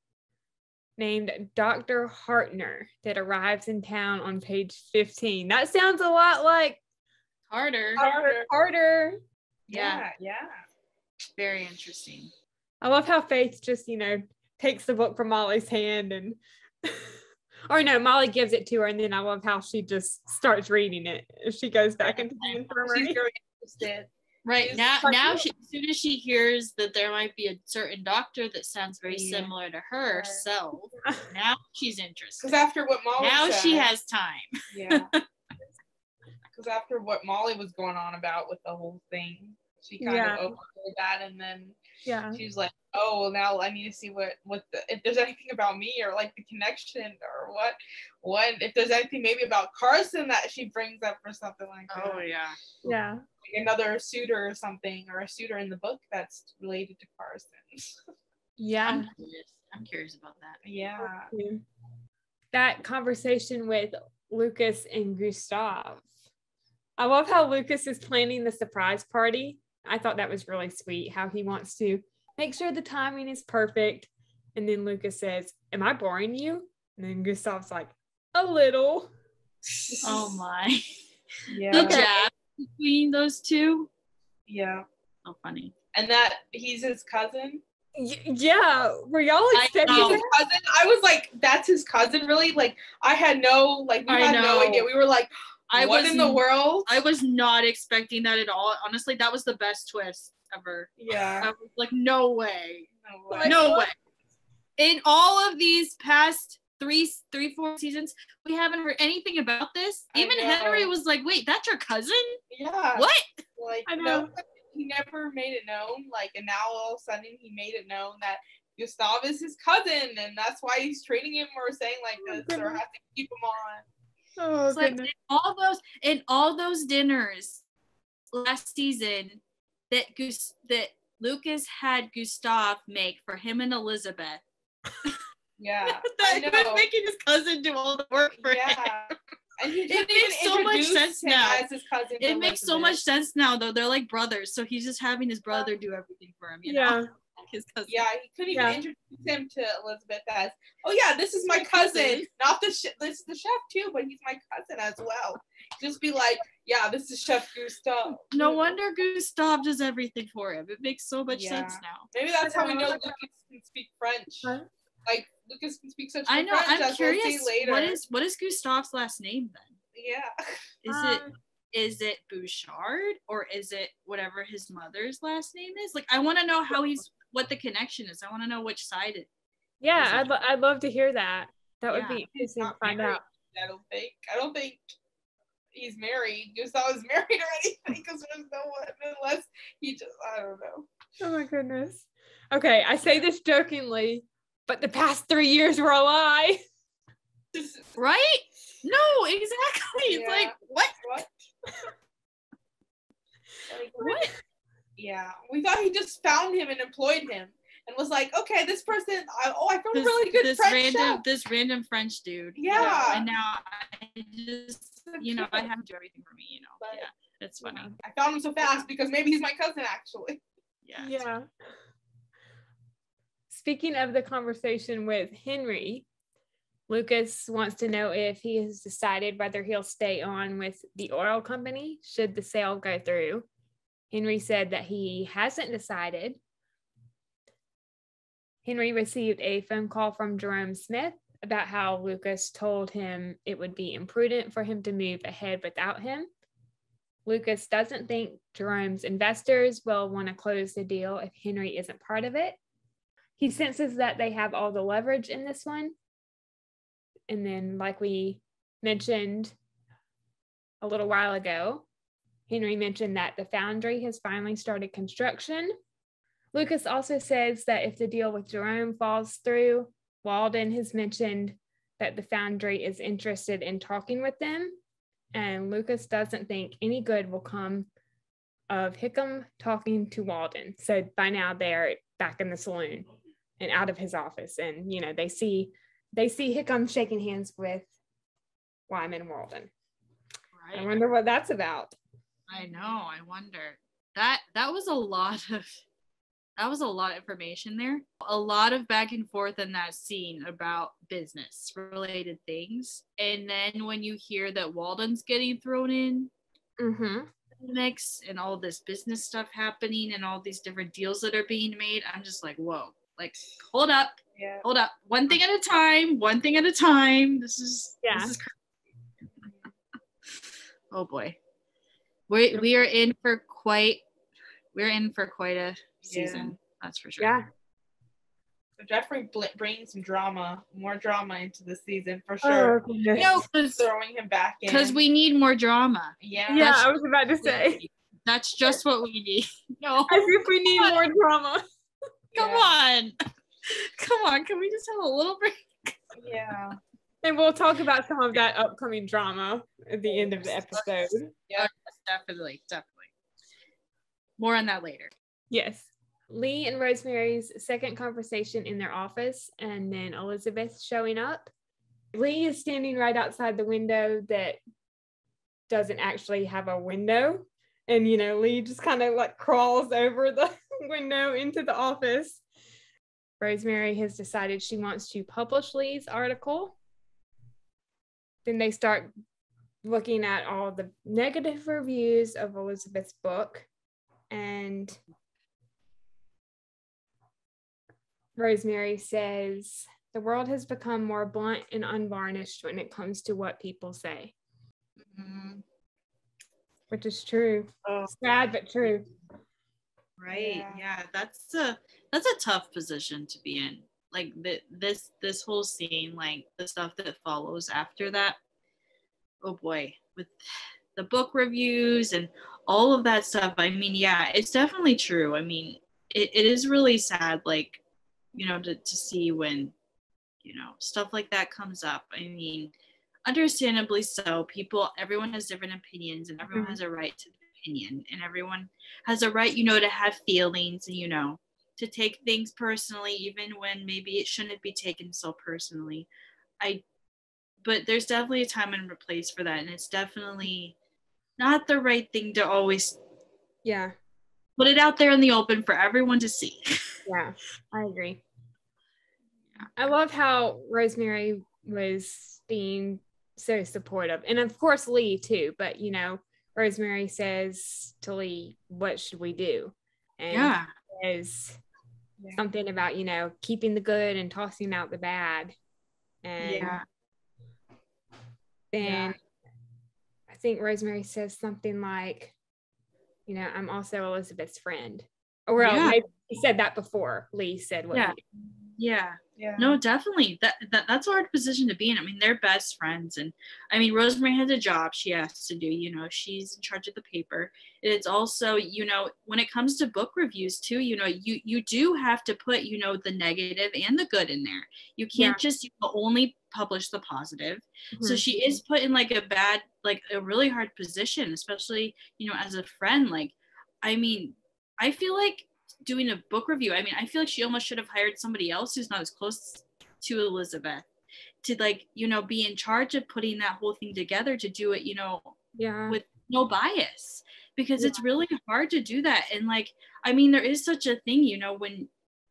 named Dr. Hartner that arrives in town on page 15. That sounds a lot like Carter. Yeah. Very interesting. I love how Faith just, takes the book from Molly's hand and or no, Molly gives it to her, and then I love how she just starts reading it as she goes back into the infirmary. She's very interested. Right. Now as soon as she hears that there might be a certain doctor that sounds very similar to herself, now she's interested. Because after what Molly said, she has time. Yeah. Because after what Molly was going on about with the whole thing, she kind of overheard that, and then she's like, oh, well, now I need to see if there's anything about me, or like the connection, or what if there's anything maybe about Carson that she brings up, or something like that. Oh yeah, like another suitor or something, or a suitor in the book that's related to Carson. Yeah, I'm curious about that. Yeah, that conversation with Lucas and Gustav. I love how Lucas is planning the surprise party. I thought that was really sweet, how he wants to make sure the timing is perfect. And then Lucas says, am I boring you? And then Gustav's like, a little. Oh my. Yeah. The jab between those two. Yeah. So funny. And that he's his cousin. Yeah. Were y'all expecting he's his cousin? I was like, that's his cousin, really? Like, I had no idea. We were like, what in the world? I was not expecting that at all. Honestly, that was the best twist ever. Yeah. I was like, no way. No way. In all of these past 4 seasons, we haven't heard anything about this. Even Henry was like, wait, that's your cousin? Yeah. What? Like, I know. He never made it known. Like, and now all of a sudden he made it known that Gustav is his cousin, and that's why he's treating him or saying like this, or has to keep him on. Oh, it's like in all those dinners last season that Lucas had Gustav make for him and Elizabeth. Yeah, that he was making his cousin do all the work for him. And it makes so much sense now. As his cousin it makes so much sense now, though. They're like brothers, so he's just having his brother do everything for him. You know? His cousin. Yeah, he couldn't even introduce him to Elizabeth as, oh yeah, this is my cousin. Not this is the chef too, but he's my cousin as well. Just be like, yeah, this is Chef Gustav. No wonder Gustav does everything for him. It makes so much sense now. Maybe that's how we know Lucas can speak French. Huh? Like Lucas can speak such good French. I'm curious. We'll see later. What is Gustav's last name then? Yeah. Is it is it Bouchard or is it whatever his mother's last name is? Like, I want to know what the connection is. I want to know which side it Yeah, I'd love to hear that. That would Yeah. be interesting to find out. I don't think he's married. Gustav's married or anything, because there's no one unless he just, I don't know. Oh my goodness. Okay, I say this jokingly, but the past 3 years were a lie. Right? No, exactly. It's like, what? Like, what? Yeah, we thought he just found him and employed him and was like, okay, this person, I found a really good French chef. This random French dude. Yeah. And now I just, I have to do everything for me, But, yeah, it's funny. I found him so fast because maybe he's my cousin, actually. Yeah. Speaking of the conversation with Henry, Lucas wants to know if he has decided whether he'll stay on with the oil company should the sale go through. Henry said that he hasn't decided. Henry received a phone call from Jerome Smith about how Lucas told him it would be imprudent for him to move ahead without him. Lucas doesn't think Jerome's investors will want to close the deal if Henry isn't part of it. He senses that they have all the leverage in this one. And then, like we mentioned a little while ago, Henry mentioned that the foundry has finally started construction. Lucas also says that if the deal with Jerome falls through, Walden has mentioned that the foundry is interested in talking with them. And Lucas doesn't think any good will come of Hickam talking to Walden. So by now they're back in the saloon and out of his office. And, they see Hickam shaking hands with Wyman and Walden. Right. I wonder what that's about. I know. I wonder. That was a lot of information there. A lot of back and forth in that scene about business related things. And then when you hear that Walden's getting thrown in the mix and all this business stuff happening and all these different deals that are being made, I'm just like, whoa, like, hold up. Yeah. Hold up. One thing at a time. This is crazy. Oh boy. We're in for quite a season. That's for sure. Yeah. So Jeffrey brings more drama into the season for sure. Because throwing him back in. Because we need more drama. Yeah. Yeah, I was about to say. That's just what we need. No. As if we need more drama. Come on. Can we just have a little break? Yeah. And we'll talk about some of that upcoming drama at the end of the episode. Yeah, definitely. More on that later. Yes. Lee and Rosemary's second conversation in their office, and then Elizabeth showing up. Lee is standing right outside the window that doesn't actually have a window. And, Lee just kind of like crawls over the window into the office. Rosemary has decided she wants to publish Lee's article. Then they start looking at all the negative reviews of Elizabeth's book. And Rosemary says, the world has become more blunt and unvarnished when it comes to what people say. Mm-hmm. Which is true. Sad, but true. Right. Yeah. That's a tough position to be in. Like this whole scene, like the stuff that follows after that. Oh boy, with the book reviews and all of that stuff. I mean, yeah, it's definitely true. I mean, it is really sad, like, to see when, stuff like that comes up. I mean, understandably so. Everyone has different opinions, and everyone has a right to opinion, and everyone has a right, to have feelings and, to take things personally, even when maybe it shouldn't be taken so personally. But there's definitely a time and a place for that, and it's definitely not the right thing to always put it out there in the open for everyone to see. Yeah, I agree. I love how Rosemary was being so supportive, and of course Lee too, but Rosemary says to Lee, what should we do? And says something about, keeping the good and tossing out the bad. And then I think Rosemary says something like, I'm also Elizabeth's friend. Or well, Yeah. maybe he said that before Lee said what Yeah. he did. Yeah. No, definitely. That's a hard position to be in. I mean, they're best friends. And I mean, Rosemary has a job she has to do, she's in charge of the paper. It's also, when it comes to book reviews too, you do have to put, the negative and the good in there. You can't just only publish the positive. So she is put in like a really hard position, especially, as a friend. Like, I mean, I feel like doing a book review, I feel like she almost should have hired somebody else who's not as close to Elizabeth to be in charge of putting that whole thing together, to do it, with no bias, because it's really hard to do that. And there is such a thing, when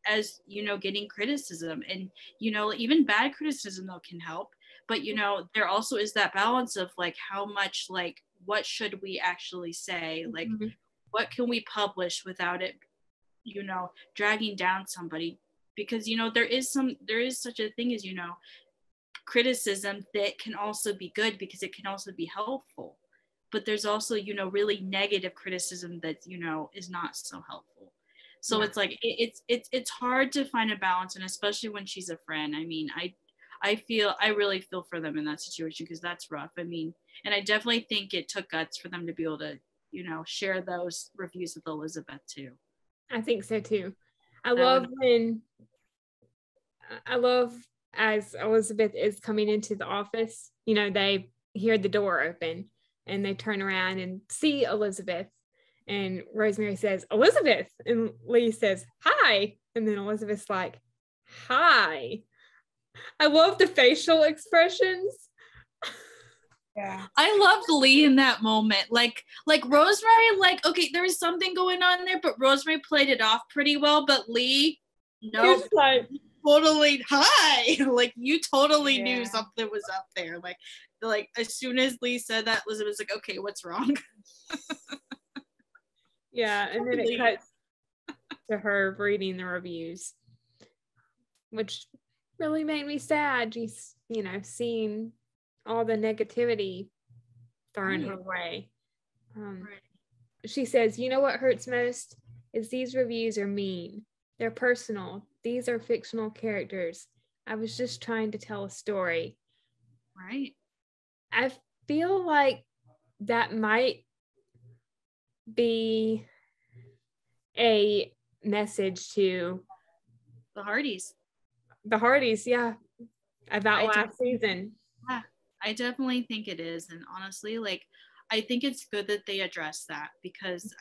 as getting criticism, and even bad criticism though can help, but there also is that balance of how much, what should we actually say, what can we publish without it dragging down somebody, because there is such a thing as criticism that can also be good, because it can also be helpful, but there's also really negative criticism that is not so helpful. So it's it's hard to find a balance, and especially when she's a friend. I really feel for them in that situation, because that's rough. And I definitely think it took guts for them to be able to share those reviews with Elizabeth too. I think so too. I love as Elizabeth is coming into the office, they hear the door open and they turn around and see Elizabeth, and Rosemary says, "Elizabeth," and Lee says, "Hi," and then Elizabeth's like, "Hi." I love the facial expressions. Yeah. I loved Lee in that moment. Like Rosemary, okay, there was something going on there, but Rosemary played it off pretty well. But Lee, no, totally hi. You totally knew something was up there. Like as soon as Lee said that, Elizabeth was like, okay, what's wrong? Yeah, and then it cuts to her reading the reviews, which really made me sad. She's, seeing all the negativity thrown her way. She says, what hurts most is these reviews are mean. They're personal. These are fictional characters. I was just trying to tell a story. Right. I feel like that might be a message to the Hearties. The Hearties, about last season. Yeah, I definitely think it is. And honestly, I think it's good that they address that, because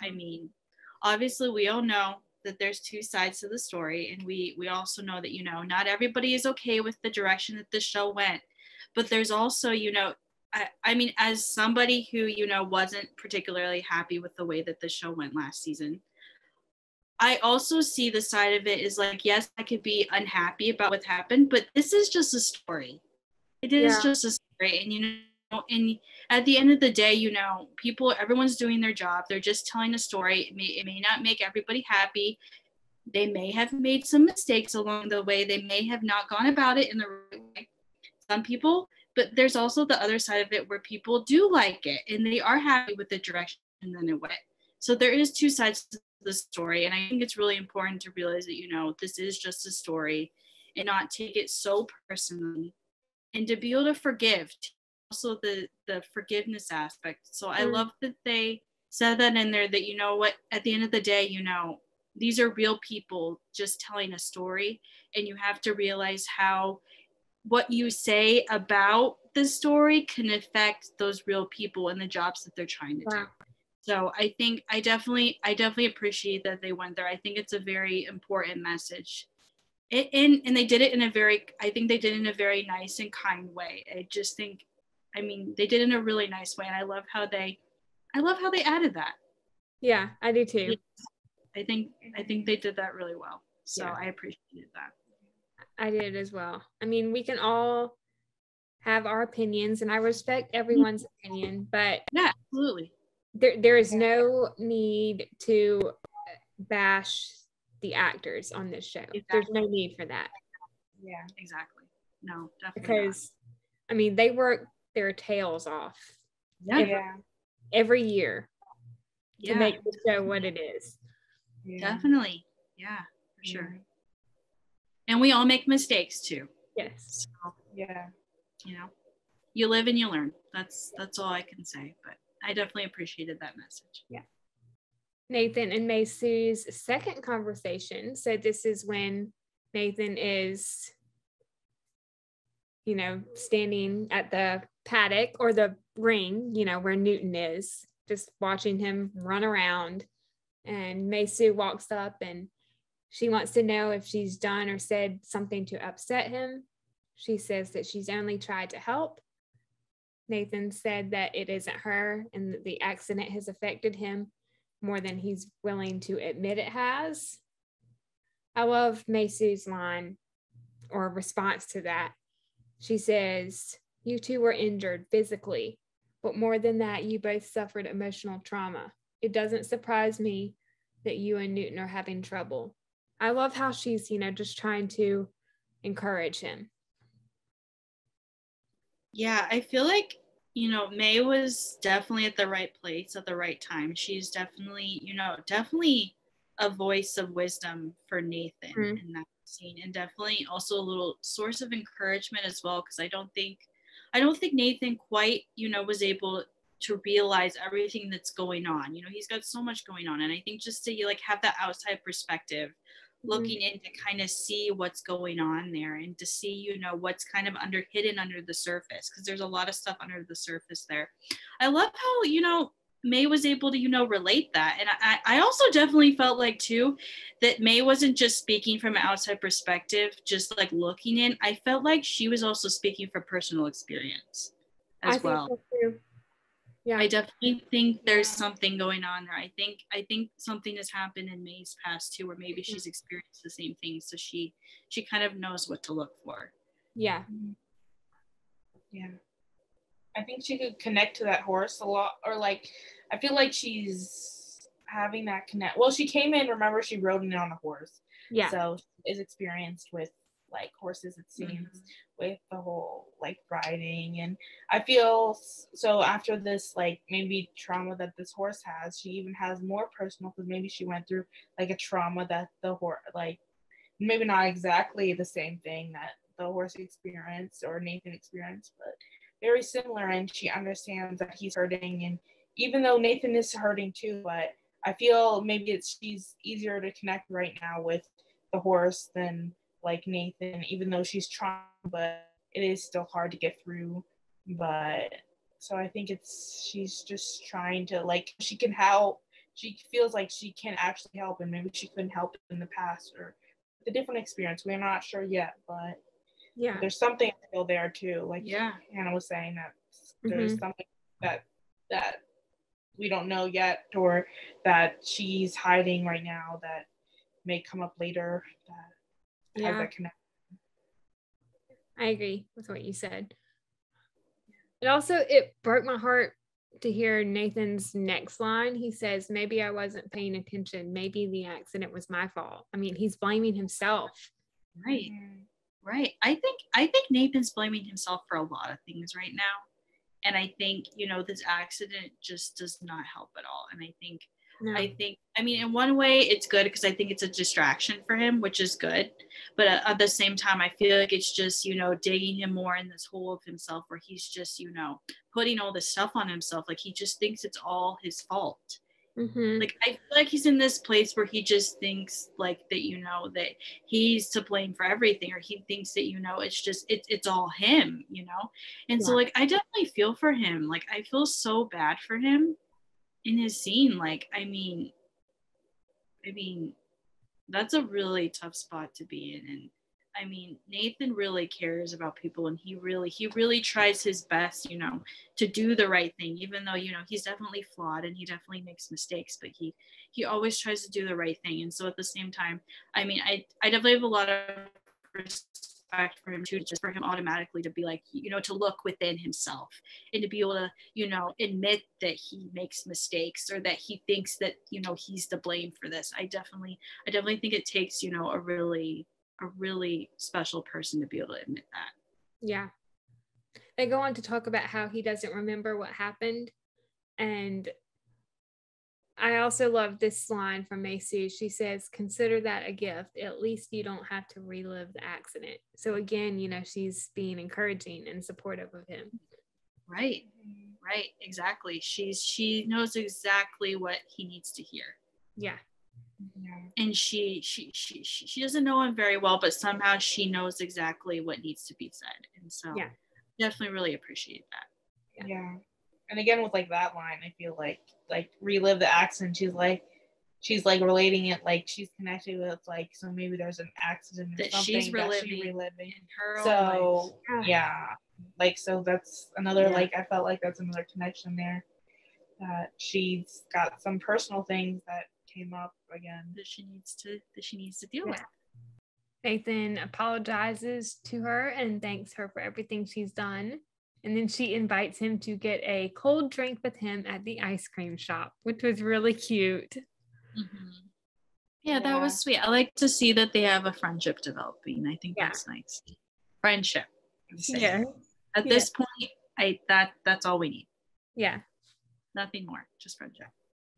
obviously we all know that there's two sides to the story, and we also know that not everybody is okay with the direction that the show went, but there's also as somebody who wasn't particularly happy with the way that the show went last season, I also see the side of it is yes, I could be unhappy about what happened, but this is just a story. It is just a story. And, and at the end of the day, everyone's doing their job. They're just telling a story. It may not make everybody happy. They may have made some mistakes along the way. They may have not gone about it in the right way. Some people, but there's also the other side of it where people do like it and they are happy with the direction that it went. So there is two sides to the story. And I think it's really important to realize that, this is just a story, and not take it so personally, and to be able to forgive. Also the forgiveness aspect. So I love that they said that in there, that, at the end of the day, these are real people just telling a story, and you have to realize how what you say about the story can affect those real people and the jobs that they're trying to do. So I think I definitely appreciate that they went there. I think it's a very important message. And they did it in a very nice and kind way. I just think, they did it in a really nice way, and I love how they added that. Yeah, I do too. I think they did that really well. So I appreciated that. I did as well. We can all have our opinions, and I respect everyone's opinion, but yeah, absolutely. There is no need to bash the actors on this show. Exactly. There's no need for that. Yeah, exactly. No, definitely. Because they work their tails off Yeah. every year to Yeah, make the show what it is. definitely. Yeah, for sure. And we all make mistakes too. Yes. So, Yeah. you know, you live and you learn. That's all I can say. But I definitely appreciated that message. Yeah. Nathan and Mei Sue's second conversation. So this is when Nathan is, standing at the paddock or the ring, where Newton is, just watching him run around. And Mei Sue walks up and she wants to know if she's done or said something to upset him. She says that she's only tried to help. Nathan said that it isn't her and that the accident has affected him more than he's willing to admit it has. I love Mei Sue's line or response to that. She says, "You two were injured physically, but more than that, you both suffered emotional trauma. It doesn't surprise me that you and Newton are having trouble." I love how she's, just trying to encourage him. Yeah, I feel like, May was definitely at the right place at the right time. She's definitely, definitely a voice of wisdom for Nathan in that scene, and definitely also a little source of encouragement as well, because I don't think Nathan quite, was able to realize everything that's going on. He's got so much going on, and I think just to have that outside perspective, looking in to kind of see what's going on there and to see, what's kind of hidden under the surface, because there's a lot of stuff under the surface there. I love how, May was able to, relate that. And I also definitely felt like too, that May wasn't just speaking from an outside perspective, just like looking in. I felt like she was also speaking from personal experience as well. I think so too. Yeah. I definitely think there's something going on there. I think something has happened in May's past too, where maybe she's experienced the same thing, so she kind of knows what to look for. Yeah. Yeah. I think she could connect to that horse a lot, or I feel like she's having that connect. Well, she came in, remember, she rode in on a horse. Yeah. So she is experienced with horses, it seems, with the whole riding. And I feel so after this maybe trauma that this horse has, she even has more personal, because maybe she went through a trauma that the horse maybe not exactly the same thing that the horse experienced or Nathan experienced, but very similar, and she understands that he's hurting. And even though Nathan is hurting too, but I feel maybe she's easier to connect right now with the horse than Nathan, even though she's trying, but it is still hard to get through. But so I think she's just trying to she can help. She feels like she can actually help, and maybe she couldn't help in the past or the different experience. We're not sure yet, but yeah, there's something still there too. Hannah was saying, that there's something that we don't know yet, or that she's hiding right now that may come up later, that has that connection. I agree with what you said. It broke my heart to hear Nathan's next line. He says, "Maybe I wasn't paying attention. Maybe the accident was my fault." I mean, he's blaming himself. Right. Right. I think Nathan's blaming himself for a lot of things right now. And I think, this accident just does not help at all. And I mean, in one way it's good, because I think it's a distraction for him, which is good. But at the same time, I feel like it's just, digging him more in this hole of himself, where he's just, putting all this stuff on himself. He just thinks it's all his fault. I feel like he's in this place where he just thinks that, that he's to blame for everything, or he thinks that, it's just, it's all him, And so I definitely feel for him. I feel so bad for him in his scene. I mean, that's a really tough spot to be in. And I mean, Nathan really cares about people, and he really tries his best, to do the right thing, even though, he's definitely flawed and he definitely makes mistakes, but he always tries to do the right thing. And so at the same time, I mean, I definitely have a lot of respect for him too, just for him automatically to be to look within himself and to be able to, admit that he makes mistakes, or that he thinks that, he's to blame for this. I definitely think it takes, a really special person to be able to admit that. Yeah. They go on to talk about how he doesn't remember what happened. And I also love this line from Macy. She says, consider that a gift. At least you don't have to relive the accident. So again, she's being encouraging and supportive of him. Right. Exactly. She knows exactly what he needs to hear. Yeah. And she doesn't know him very well, but somehow she knows exactly what needs to be said. And so definitely really appreciate that. Yeah. And again, with like that line, I feel like relive the accident. She's like relating it, like she's connected with like, so maybe there's an accident or that something she's reliving in her so own life. Yeah, like, so that's another like, I felt like that's another connection there, that she's got some personal things that came up again that she needs to deal with. Nathan apologizes to her and thanks her for everything she's done. And then she invites him to get a cold drink with him at the ice cream shop, which was really cute. Mm-hmm. Yeah, that was sweet. I like to see that they have a friendship developing. I think that's nice. Friendship. Yeah. At this point, that's all we need. Yeah. Nothing more, just friendship.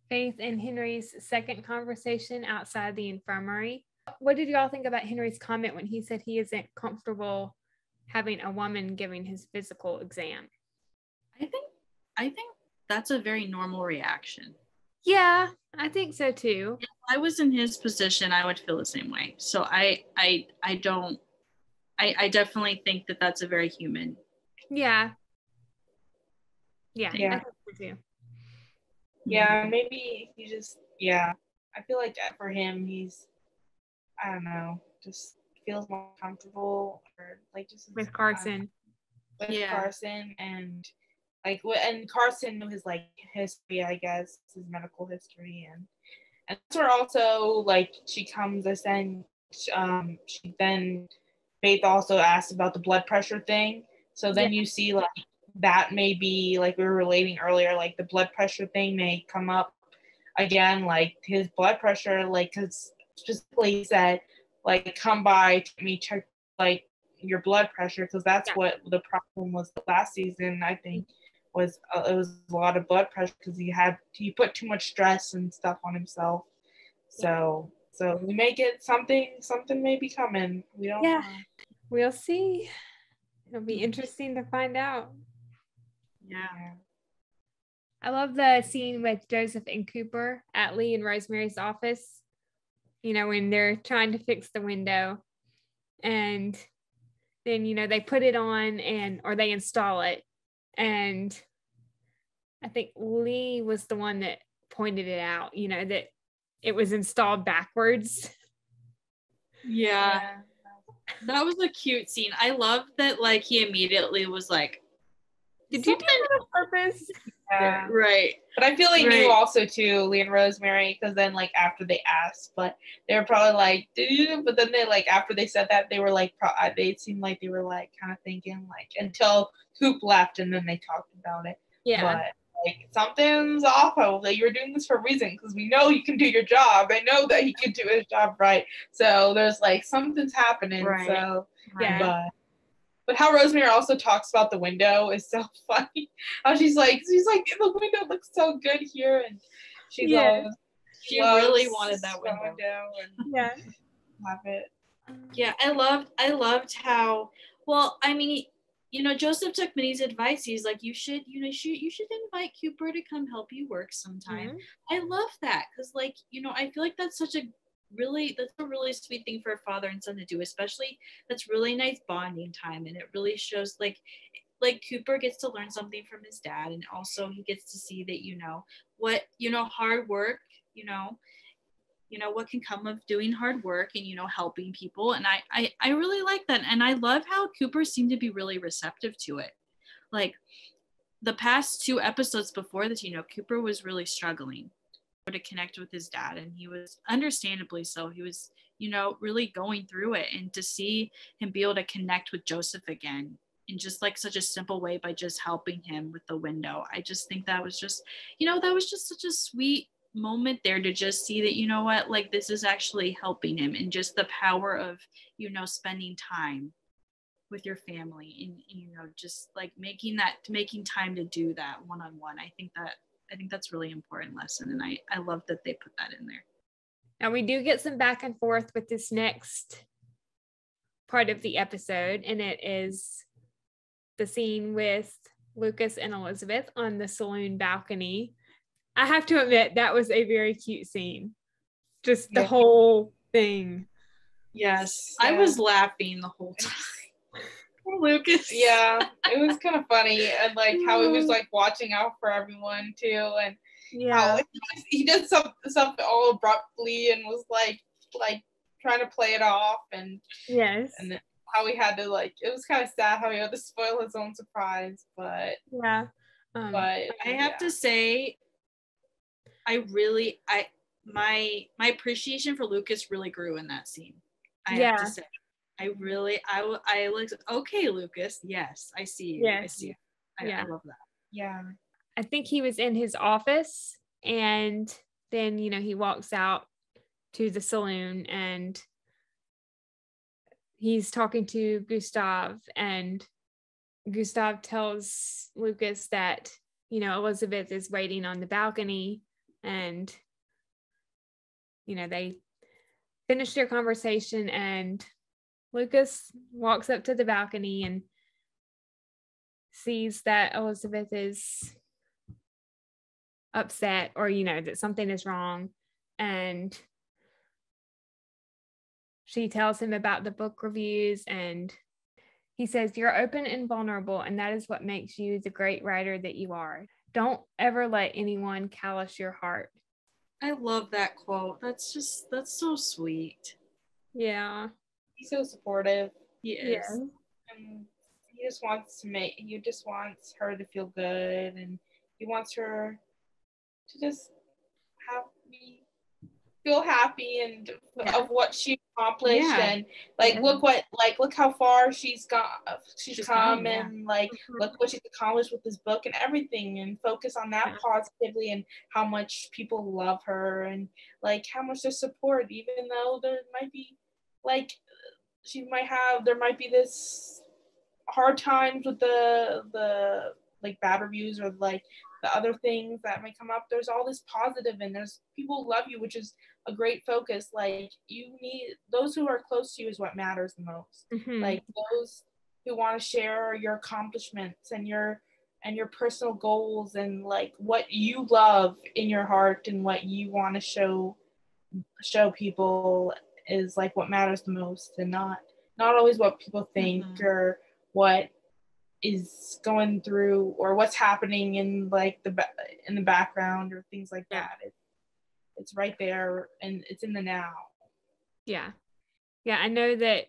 Faith and Henry's second conversation outside the infirmary. What did y'all think about Henry's comment when he said he isn't comfortable having a woman giving his physical exam? I think that's a very normal reaction. Yeah, I think so too. If I was in his position, I would feel the same way. So I definitely think that that's a very human. Yeah. I think so too. Yeah, maybe he just, I feel like for him, he's, I don't know, just feels more comfortable, or like just with Carson. Carson, and like, and Carson knew his like history, I guess, his medical history, and that's where also like she comes, she then, Faith also asked about the blood pressure thing. So then you see like that may be, like we were relating earlier, like the blood pressure thing may come up again, like his blood pressure, like, because specifically he said, like, come by, me check like your blood pressure, because that's what the problem was last season, I think, was it was a lot of blood pressure because he put too much stress and stuff on himself. So we may get something may be coming. We don't know. We'll see. It'll be interesting to find out. Yeah. I love the scene with Joseph and Cooper at Lee and Rosemary's office, when they're trying to fix the window, and then, they put it on or they install it. And I think Lee was the one that pointed it out, that it was installed backwards. Yeah. That was a cute scene. I love that, like, he immediately was like, did you do that on purpose? Yeah. Right. But I feel like knew also too, Lee and Rosemary, because then like after they asked, but they were probably like, did you? But then they like, after they said that, they were like, they seemed like they were like kind of thinking, like, until Coop left, and then they talked about it. Yeah. But like, something's off. Like, you're doing this for a reason, because we know you can do your job. I know that he can do his job right. So there's like something's happening. Right. So yeah. But how Rosemary also talks about the window is so funny. How she's like, the window looks so good here, and she really wanted that window. And have it. Yeah, I loved how, well, I mean, Joseph took Minnie's advice. He's like, you should invite Cooper to come help you work sometime. Mm-hmm. I love that, because like, I feel like that's a really sweet thing for a father and son to do, especially that's really nice bonding time, and it really shows like Cooper gets to learn something from his dad, and also he gets to see that what hard work, what can come of doing hard work and helping people. And I really like that, and I love how Cooper seemed to be really receptive to it. Like the past 2 episodes before this, Cooper was really struggling to connect with his dad, and he was understandably so. He was really going through it, and to see him be able to connect with Joseph again in just like such a simple way by just helping him with the window, I just think that was just such a sweet moment there, to just see that like this is actually helping him, and just the power of spending time with your family, and you know, just like making time to do that one-on-one. I think that's really important lesson, and I love that they put that in there. Now we do get some back and forth with this next part of the episode, and it is the scene with Lucas and Elizabeth on the saloon balcony. I have to admit that was a very cute scene. Just the whole thing. Yes. I was laughing the whole time. Poor Lucas. Yeah, it was kind of funny, and like how he was like watching out for everyone too, and how he did something all abruptly and was like trying to play it off, and and how he had to like, it was kind of sad how he had to spoil his own surprise, but but I have to say, my appreciation for Lucas really grew in that scene. I have to say, I like, okay, Lucas, yes, I see you. I see you. I love that. Yeah. I think he was in his office, and then, you know, he walks out to the saloon and he's talking to Gustav, and Gustav tells Lucas that, you know, Elizabeth is waiting on the balcony, and, you know, they finish their conversation, and Lucas walks up to the balcony and sees that Elizabeth is upset, or, you know, that something is wrong, and she tells him about the book reviews, and he says, "You're open and vulnerable, and that is what makes you the great writer that you are. Don't ever let anyone callous your heart." I love that quote. That's so sweet. Yeah. He's so supportive. He is. Yeah. And he just wants her to feel good, and he wants her to just feel happy and of what she accomplished, and like look how far she's come, and like look what she's accomplished with this book and everything, and focus on that positively, and how much people love her, and like how much there's support, even though there might be like there might be this hard times with the like bad reviews, or like the other things that may come up. There's all this positive, and there's people who love you, which is a great focus. Like, you need those who are close to you is what matters the most. Like those who want to share your accomplishments and your personal goals, and like what you love in your heart, and what you want to show people is like what matters the most, and not always what people think or what is going through, or what's happening in like in the background, or things like that. It's right there, and it's in the now. Yeah. I know that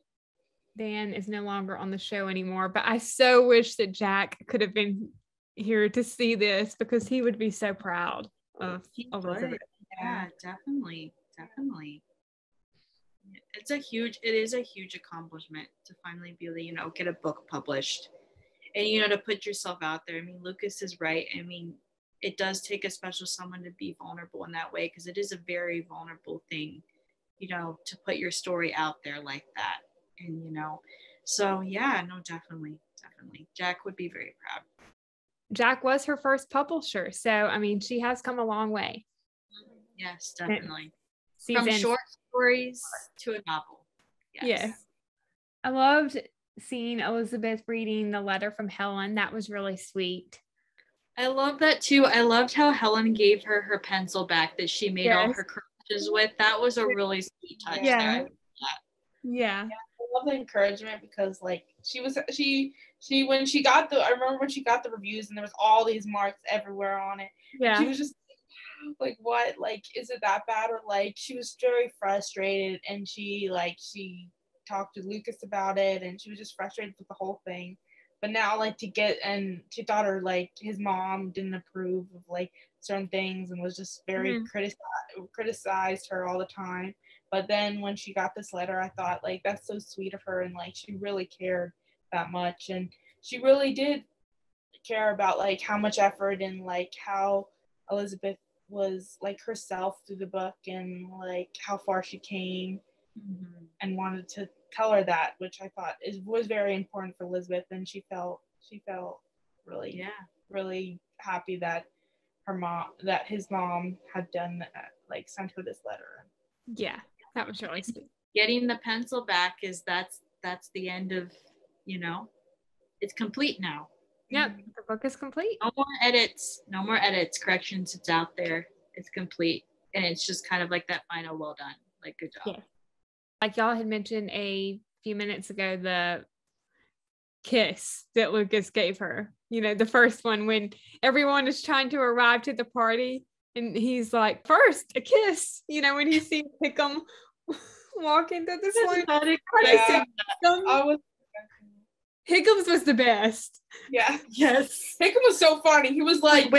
Dan is no longer on the show anymore, but I so wish that Jack could have been here to see this, because he would be so proud of Elizabeth. Yeah, definitely. It is a huge accomplishment to finally be able to, you know, get a book published, and, you know, to put yourself out there. I mean, Lucas is right. I mean, it does take a special someone to be vulnerable in that way, because it is a very vulnerable thing, you know, to put your story out there like that. And, you know, so yeah, no, definitely. Jack would be very proud. Jack was her first publisher, so I mean, she has come a long way. Yes, definitely. From short stories to a novel. Yes. I loved seeing Elizabeth reading the letter from Helen. That was really sweet. I love that too. I loved how Helen gave her pencil back that she made all her corrections with. That was a really sweet touch. Yeah. I love the encouragement, because like she when she got I remember when she got the reviews, and there was all these marks everywhere on it. Yeah. She was just like, what? Like, is it that bad? Or like, she was very frustrated, and she talked to Lucas about it, and she was just frustrated with the whole thing. But now, like, and she thought his mom didn't approve of like certain things, and was just very criticized her all the time. But then when she got this letter, I thought, like, that's so sweet of her, and like she really cared that much, and she really did care about like how much effort, and like how Elizabeth was like herself through the book, and like how far she came, wanted to tell her that, which I thought was very important for Elizabeth, and she felt really really happy that his mom had done that, like sent her this letter. Yeah, that was really sweet. Getting the pencil back that's the end of, it's complete now. Yep, the book is complete. No more edits, corrections. It's out there. It's complete. And it's just kind of like that final well done. Like, good job. Yeah. Like y'all had mentioned a few minutes ago, the kiss that Lucas gave her. The first one when everyone is trying to arrive to the party. And he's like, first, a kiss. When he sees Hickam walk into the saloon. Hickams was the best. Yeah. Yes. Hickam was so funny. He was like,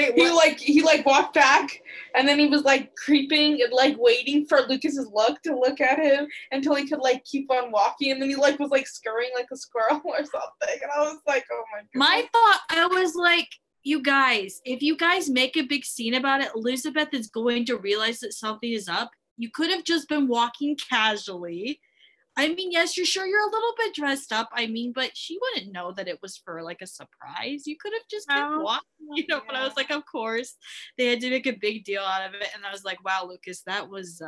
he walked back, and then he was like creeping and like waiting for Lucas's look to look at him until he could like keep on walking, and then he like was like scurrying like a squirrel or something. And I was like, oh my god. My thought, I was like, you guys, if you guys make a big scene about it, Elizabeth is going to realize that something is up. You could have just been walking casually. I mean, yes, you're a little bit dressed up. I mean, but she wouldn't know that it was for like a surprise. You could have just kept walking, But I was like, of course, they had to make a big deal out of it. And I was like, wow, Lucas, that was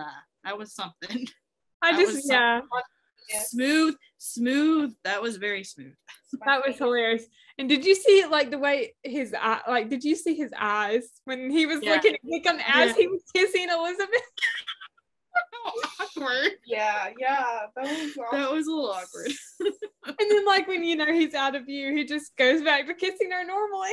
something. Smooth. That was very smooth. That was hilarious. And did you see like the way his eye, did you see his eyes when he was looking at Hickam as he was kissing Elizabeth? Awkward. Yeah, that was awkward. That was a little awkward. And then like when he's out of view, he just goes back to kissing her normally.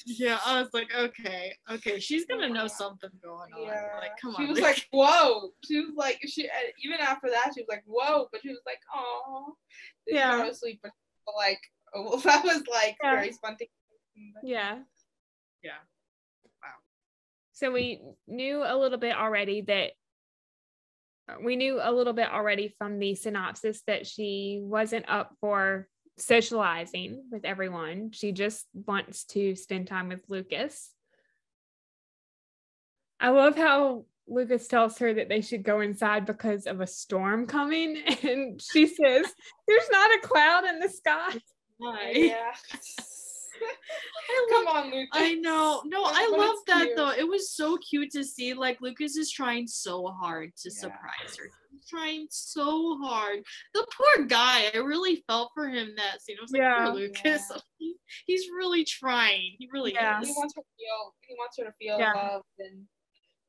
Yeah, I was like, okay, she's gonna know something going on. Yeah. Like, come she on. Was like, whoa. She was like, even after that, she was like, whoa, but she was like, oh. Yeah. I was asleep, but like, oh, well, that was like very spontaneous. Yeah. Yeah. Wow. So we knew a little bit already from the synopsis that she wasn't up for socializing with everyone. She just wants to spend time with Lucas. I love how Lucas tells her that they should go inside because of a storm coming. And she says, there's not a cloud in the sky. Yeah. Come on, Lucas. I know. No, I love that cute. Though. It was so cute to see. Like, Lucas is trying so hard to surprise her. He's trying so hard. The poor guy. I really felt for him that scene. I was like, poor Lucas. Yeah. He's really trying. He really is. He wants her to feel loved and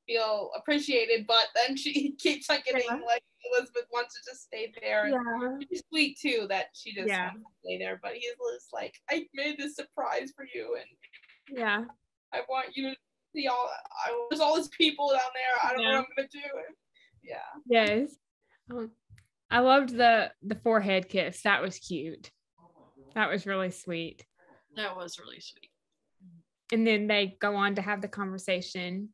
feel appreciated, but then she keeps on getting like Elizabeth wants to just stay there. And she's sweet too that she just wants to stay there, but he's just like, I made this surprise for you, and I want you to see there's all these people down there. I don't know what I'm gonna do. Yes. I loved the forehead kiss. That was cute. That was really sweet. That was really sweet. And then they go on to have the conversation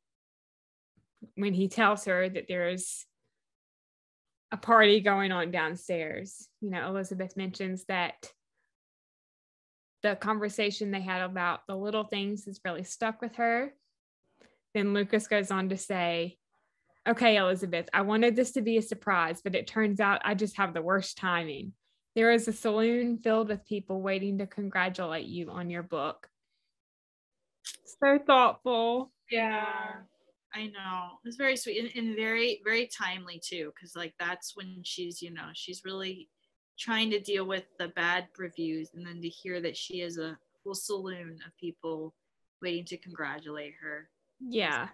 when he tells her that there's a party going on downstairs. Elizabeth mentions that the conversation they had about the little things has really stuck with her. Then Lucas goes on to say, okay, Elizabeth, I wanted this to be a surprise, but it turns out I just have the worst timing. There is a saloon filled with people waiting to congratulate you on your book. So thoughtful. Yeah. I know. It's very sweet and very, very timely too, because like that's when she's, she's really trying to deal with the bad reviews, and then to hear that she has a whole saloon of people waiting to congratulate her. Yeah.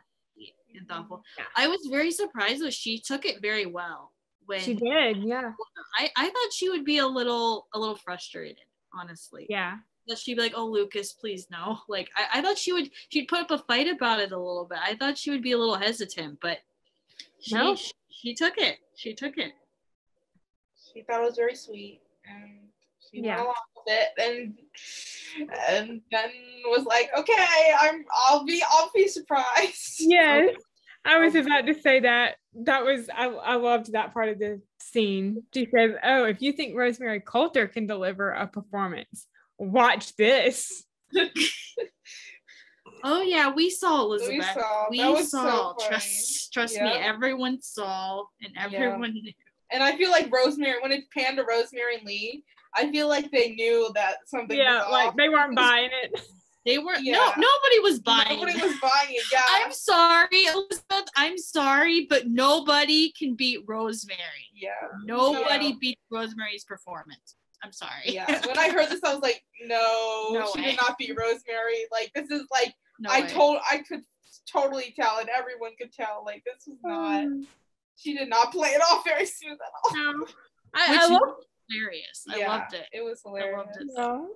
And thoughtful. Yeah. I was very surprised though. She took it very well. When she did, yeah. I thought she would be a little frustrated, honestly. Yeah. That she'd be like, oh, Lucas, please no. Like, I thought she'd put up a fight about it a little bit. I thought she would be a little hesitant, but she took it. She took it. She thought it was very sweet. And she went along with it and then was like, okay, I'll be surprised. Yes. I was about to say that. That was, I loved that part of the scene. She says, oh, if you think Rosemary Coulter can deliver a performance, watch this. Oh yeah, we saw Elizabeth. We saw. So trust me, everyone saw and everyone knew. And I feel like Rosemary, when it panned to Rosemary and Lee, I feel like they knew that something was off. like they weren't buying it. They weren't. Yeah. No, nobody was buying. Nobody was buying it. Yeah. I'm sorry, Elizabeth. I'm sorry, but nobody can beat Rosemary. Yeah. Nobody beats Rosemary's performance. I'm sorry. Yeah. When I heard this, I was like, no she did not beat Rosemary. Like, this is like, I could totally tell, and everyone could tell. Like, this was not. She did not play it off very smooth at all. No. I love hilarious. I loved it. It was hilarious. I loved it. No.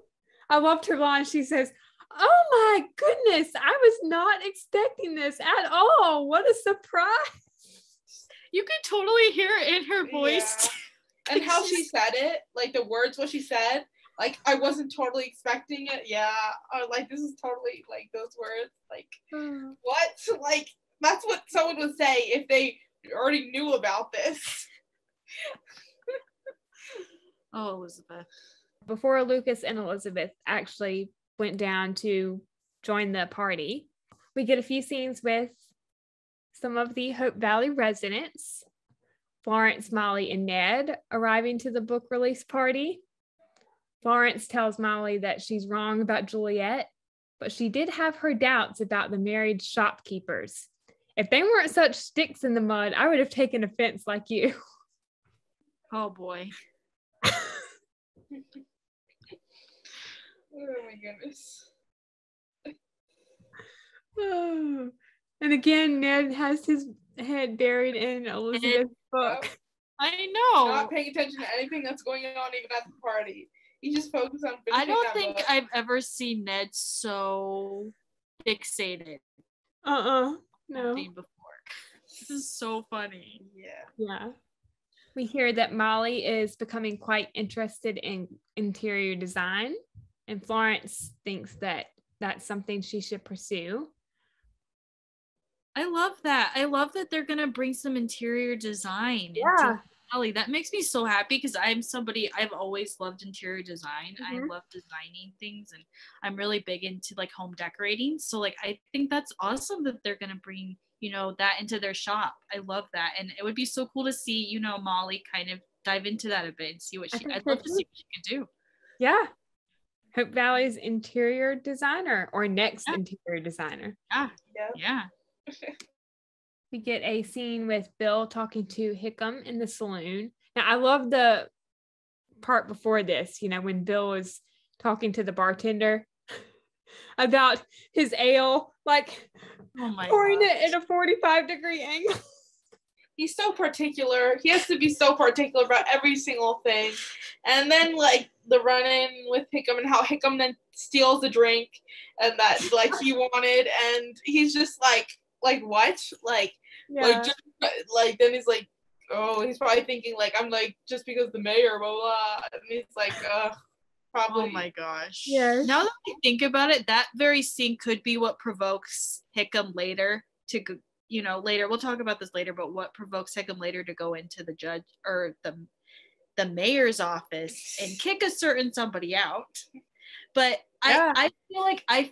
I loved her line. She says, "Oh my goodness, I was not expecting this at all. What a surprise." You could totally hear it in her voice. Yeah. And how she said it, like the words, what she said, like I wasn't totally expecting it. Yeah. Or like, this is totally like those words. Like, what? Like, that's what someone would say if they already knew about this. Oh, Elizabeth. Before Lucas and Elizabeth actually went down to join the party, we get a few scenes with some of the Hope Valley residents. Florence, Molly, and Ned arriving to the book release party. Florence tells Molly that she's wrong about Juliet, but she did have her doubts about the married shopkeepers. If they weren't such sticks in the mud, I would have taken offense like you. Oh boy. Oh my goodness. Oh. And again, Ned has his head buried in Elizabeth's book. I know. Not paying attention to anything that's going on even at the party. He just focused on finishing I don't think book. I've ever seen Ned so fixated. No. Before. This is so funny. Yeah. We hear that Molly is becoming quite interested in interior design, and Florence thinks that that's something she should pursue. I love that. I love that they're going to bring some interior design into Valley. That makes me so happy because I'm somebody, I've always loved interior design. I love designing things, and I'm really big into like home decorating. So like, I think that's awesome that they're going to bring, you know, that into their shop. I love that. And it would be so cool to see, you know, Molly kind of dive into that a bit and see what I'd love to see what she could do. Yeah. Hope Valley's interior designer or next interior designer. Yeah. We get a scene with Bill talking to Hickam in the saloon. Now, I love the part before this, you know, when Bill was talking to the bartender about his ale, like pouring it at a 45-degree angle. He's so particular. He has to be so particular about every single thing. And then, like, the run-in with Hickam and how Hickam then steals the drink and that, like, he wanted. And he's just like what? Like, then he's like, oh, he's probably thinking, like, I'm, like, just because the mayor, blah, blah. And he's like, probably. Oh, my gosh. Yes. Now that I think about it, that very scene could be what provokes Hickam later to go. You know, later, we'll talk about this later, but what provokes Hickam later to go into the judge or the mayor's office and kick a certain somebody out. But I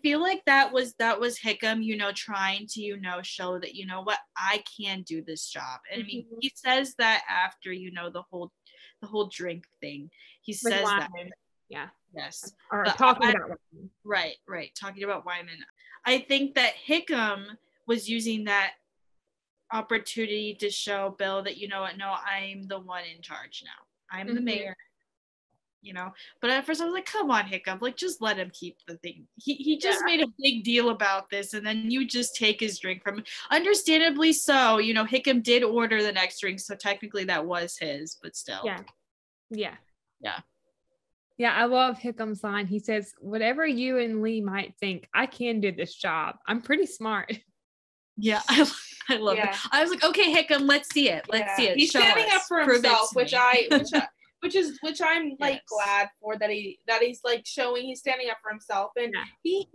feel like that was Hickam, you know, trying to, you know, show that, you know what, I can do this job. And I mean, he says that after, you know, the whole drink thing. He says that. Yeah. Yes. Or talking about Wyman. Right. Talking about Wyman. I think that Hickam was using that opportunity to show Bill that, you know what, no, I'm the one in charge now. I'm the mayor, you know. But at first I was like, come on, Hickam, like, just let him keep the thing. He just made a big deal about this, and then you just take his drink from him. Understandably so, you know, Hickam did order the next drink, so technically that was his, but still. Yeah, I love Hickam's line. He says, whatever you and Lee might think, I can do this job. I'm pretty smart. Yeah, I love it. I was like, okay, Hickam, let's see it. Let's see it. He's standing up for himself, which I'm like glad for that he's like showing he's standing up for himself, and he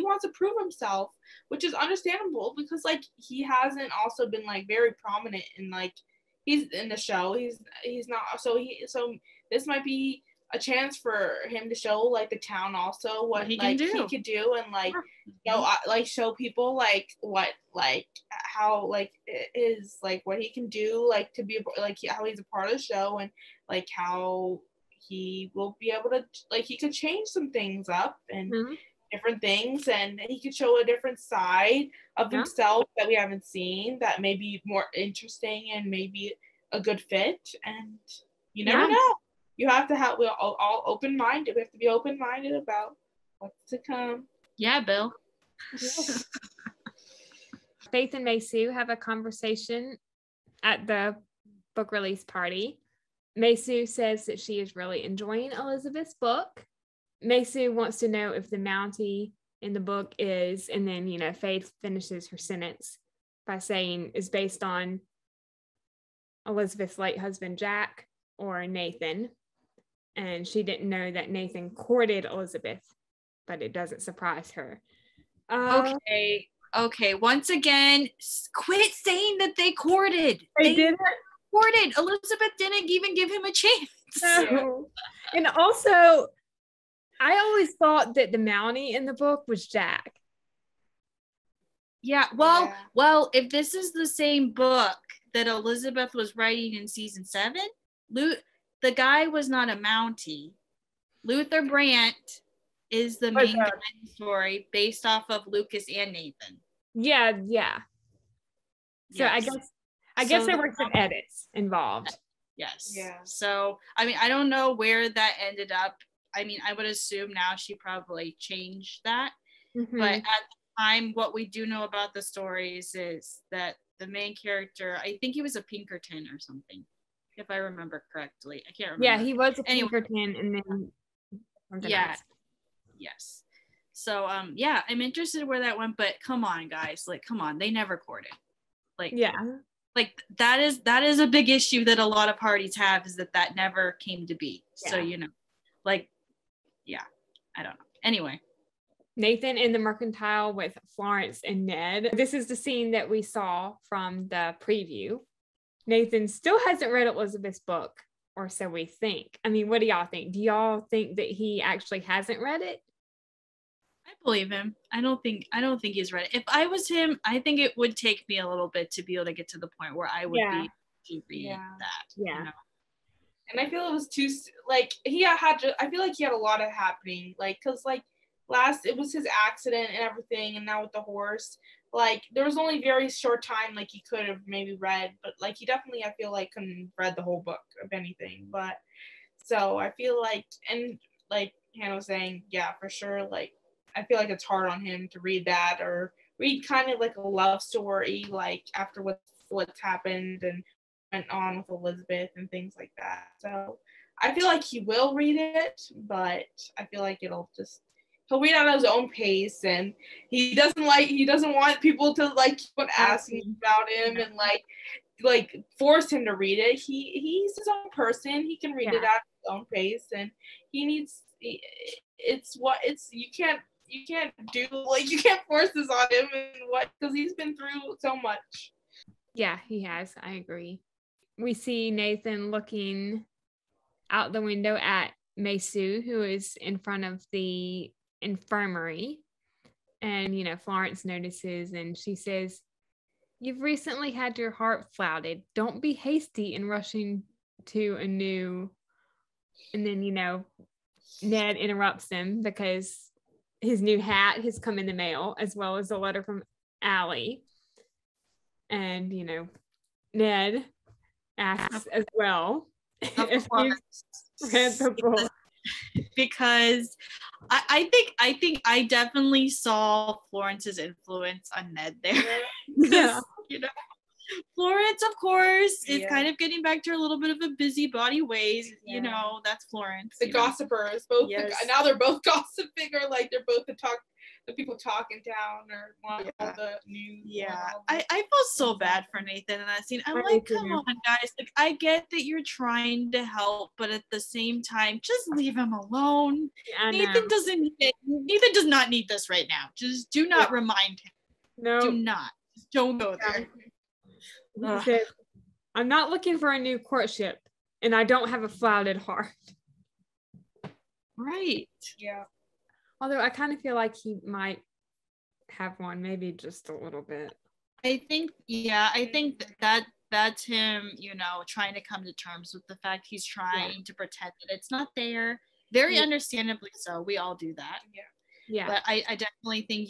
wants to prove himself, which is understandable because like he hasn't also been like very prominent in like he's in the show. He's not so this might be a chance for him to show like the town also what he could do, and like like show people like what like how like it is like what he can do, like to be like how he's a part of the show, and like how he will be able to like he could change some things up and different things, and he could show a different side of himself that we haven't seen that may be more interesting and maybe a good fit. And you never know. You have to have, we're all open-minded. We have to be open-minded about what's to come. Yeah, Bill. Yes. Faith and Maysu have a conversation at the book release party. Maysu says that she is really enjoying Elizabeth's book. Maysu wants to know if the Mountie in the book is, and then, you know, Faith finishes her sentence by saying is based on Elizabeth's late husband, Jack, or Nathan. And she didn't know that Nathan courted Elizabeth, but it doesn't surprise her. Okay. Once again, quit saying that they courted. They didn't courted. Elizabeth didn't even give him a chance. No. And also, I always thought that the Mountie in the book was Jack. Yeah. Well, if this is the same book that Elizabeth was writing in season 7, the guy was not a Mountie. Luther Brandt is the main guy in the story based off of Lucas and Nathan. Yeah. So yes. I guess there were some edits involved. Yes. Yeah. So, I mean, I don't know where that ended up. I mean, I would assume now she probably changed that. Mm-hmm. But at the time, what we do know about the stories is that the main character, I think he was a Pinkerton or something, if I remember correctly. I can't remember. Yeah, he was a Pinkerton and then something else. Yes. So, I'm interested where that went, but come on, guys. Like, come on. They never courted. Like, yeah. Like, that is a big issue that a lot of parties have, is that never came to be. Yeah. So, you know, like, yeah, I don't know. Anyway. Nathan in the mercantile with Florence and Ned. This is the scene that we saw from the preview. Nathan still hasn't read Elizabeth's book, or so we think. I mean, what do y'all think? Do y'all think that he actually hasn't read it? I believe him. I don't think he's read it. If I was him, I think it would take me a little bit to be able to get to the point where I would be to read that. Yeah. You know? And I feel it was too, like, I feel like he had a lot of happening, like, because, like, last, it was his accident and everything, and now with the horse, like, there was only very short time, like, he could have maybe read, but, like, he definitely, I feel like, couldn't read the whole book, if anything, but, so, I feel like, and, like, Hannah was saying, yeah, for sure, like, I feel like it's hard on him to read that, or read kind of, like, a love story, like, after what's happened, and went on with Elizabeth and things like that. So I feel like he will read it, but I feel like he'll read it at his own pace, and he doesn't want people to like keep asking about him and like force him to read it. He's his own person. He can read it at his own pace, and you can't force this on him, and because he's been through so much. Yeah, he has. I agree. We see Nathan looking out the window at Maysu, who is in front of the infirmary. And, you know, Florence notices and she says, "You've recently had your heart flouted. Don't be hasty in rushing to a new..." And then, you know, Ned interrupts them because his new hat has come in the mail, as well as a letter from Allie. And, you know, Ned asks as well if he's read the book. Because I think I definitely saw Florence's influence on Ned there. Yeah. You know, Florence, of course, is kind of getting back to her little bit of a busybody ways. Yeah. You know, that's Florence. The gossipers, both. Yes. Now they're both gossiping, or like they're both the people talk in town, or all the news. Yeah, I felt so bad for Nathan in that scene. I'm like, come on, guys. Like, I get that you're trying to help, but at the same time, just leave him alone. Yeah, Nathan doesn't need it. Nathan does not need this right now. Just do not remind him. No. Do not. Just don't go there. He said, "I'm not looking for a new courtship, and I don't have a flouted heart." Right. Yeah. Although I kind of feel like he might have one, maybe just a little bit. I think that's him, trying to come to terms with the fact he's trying to pretend that it's not there. Very understandably so. We all do that. Yeah. But I definitely think,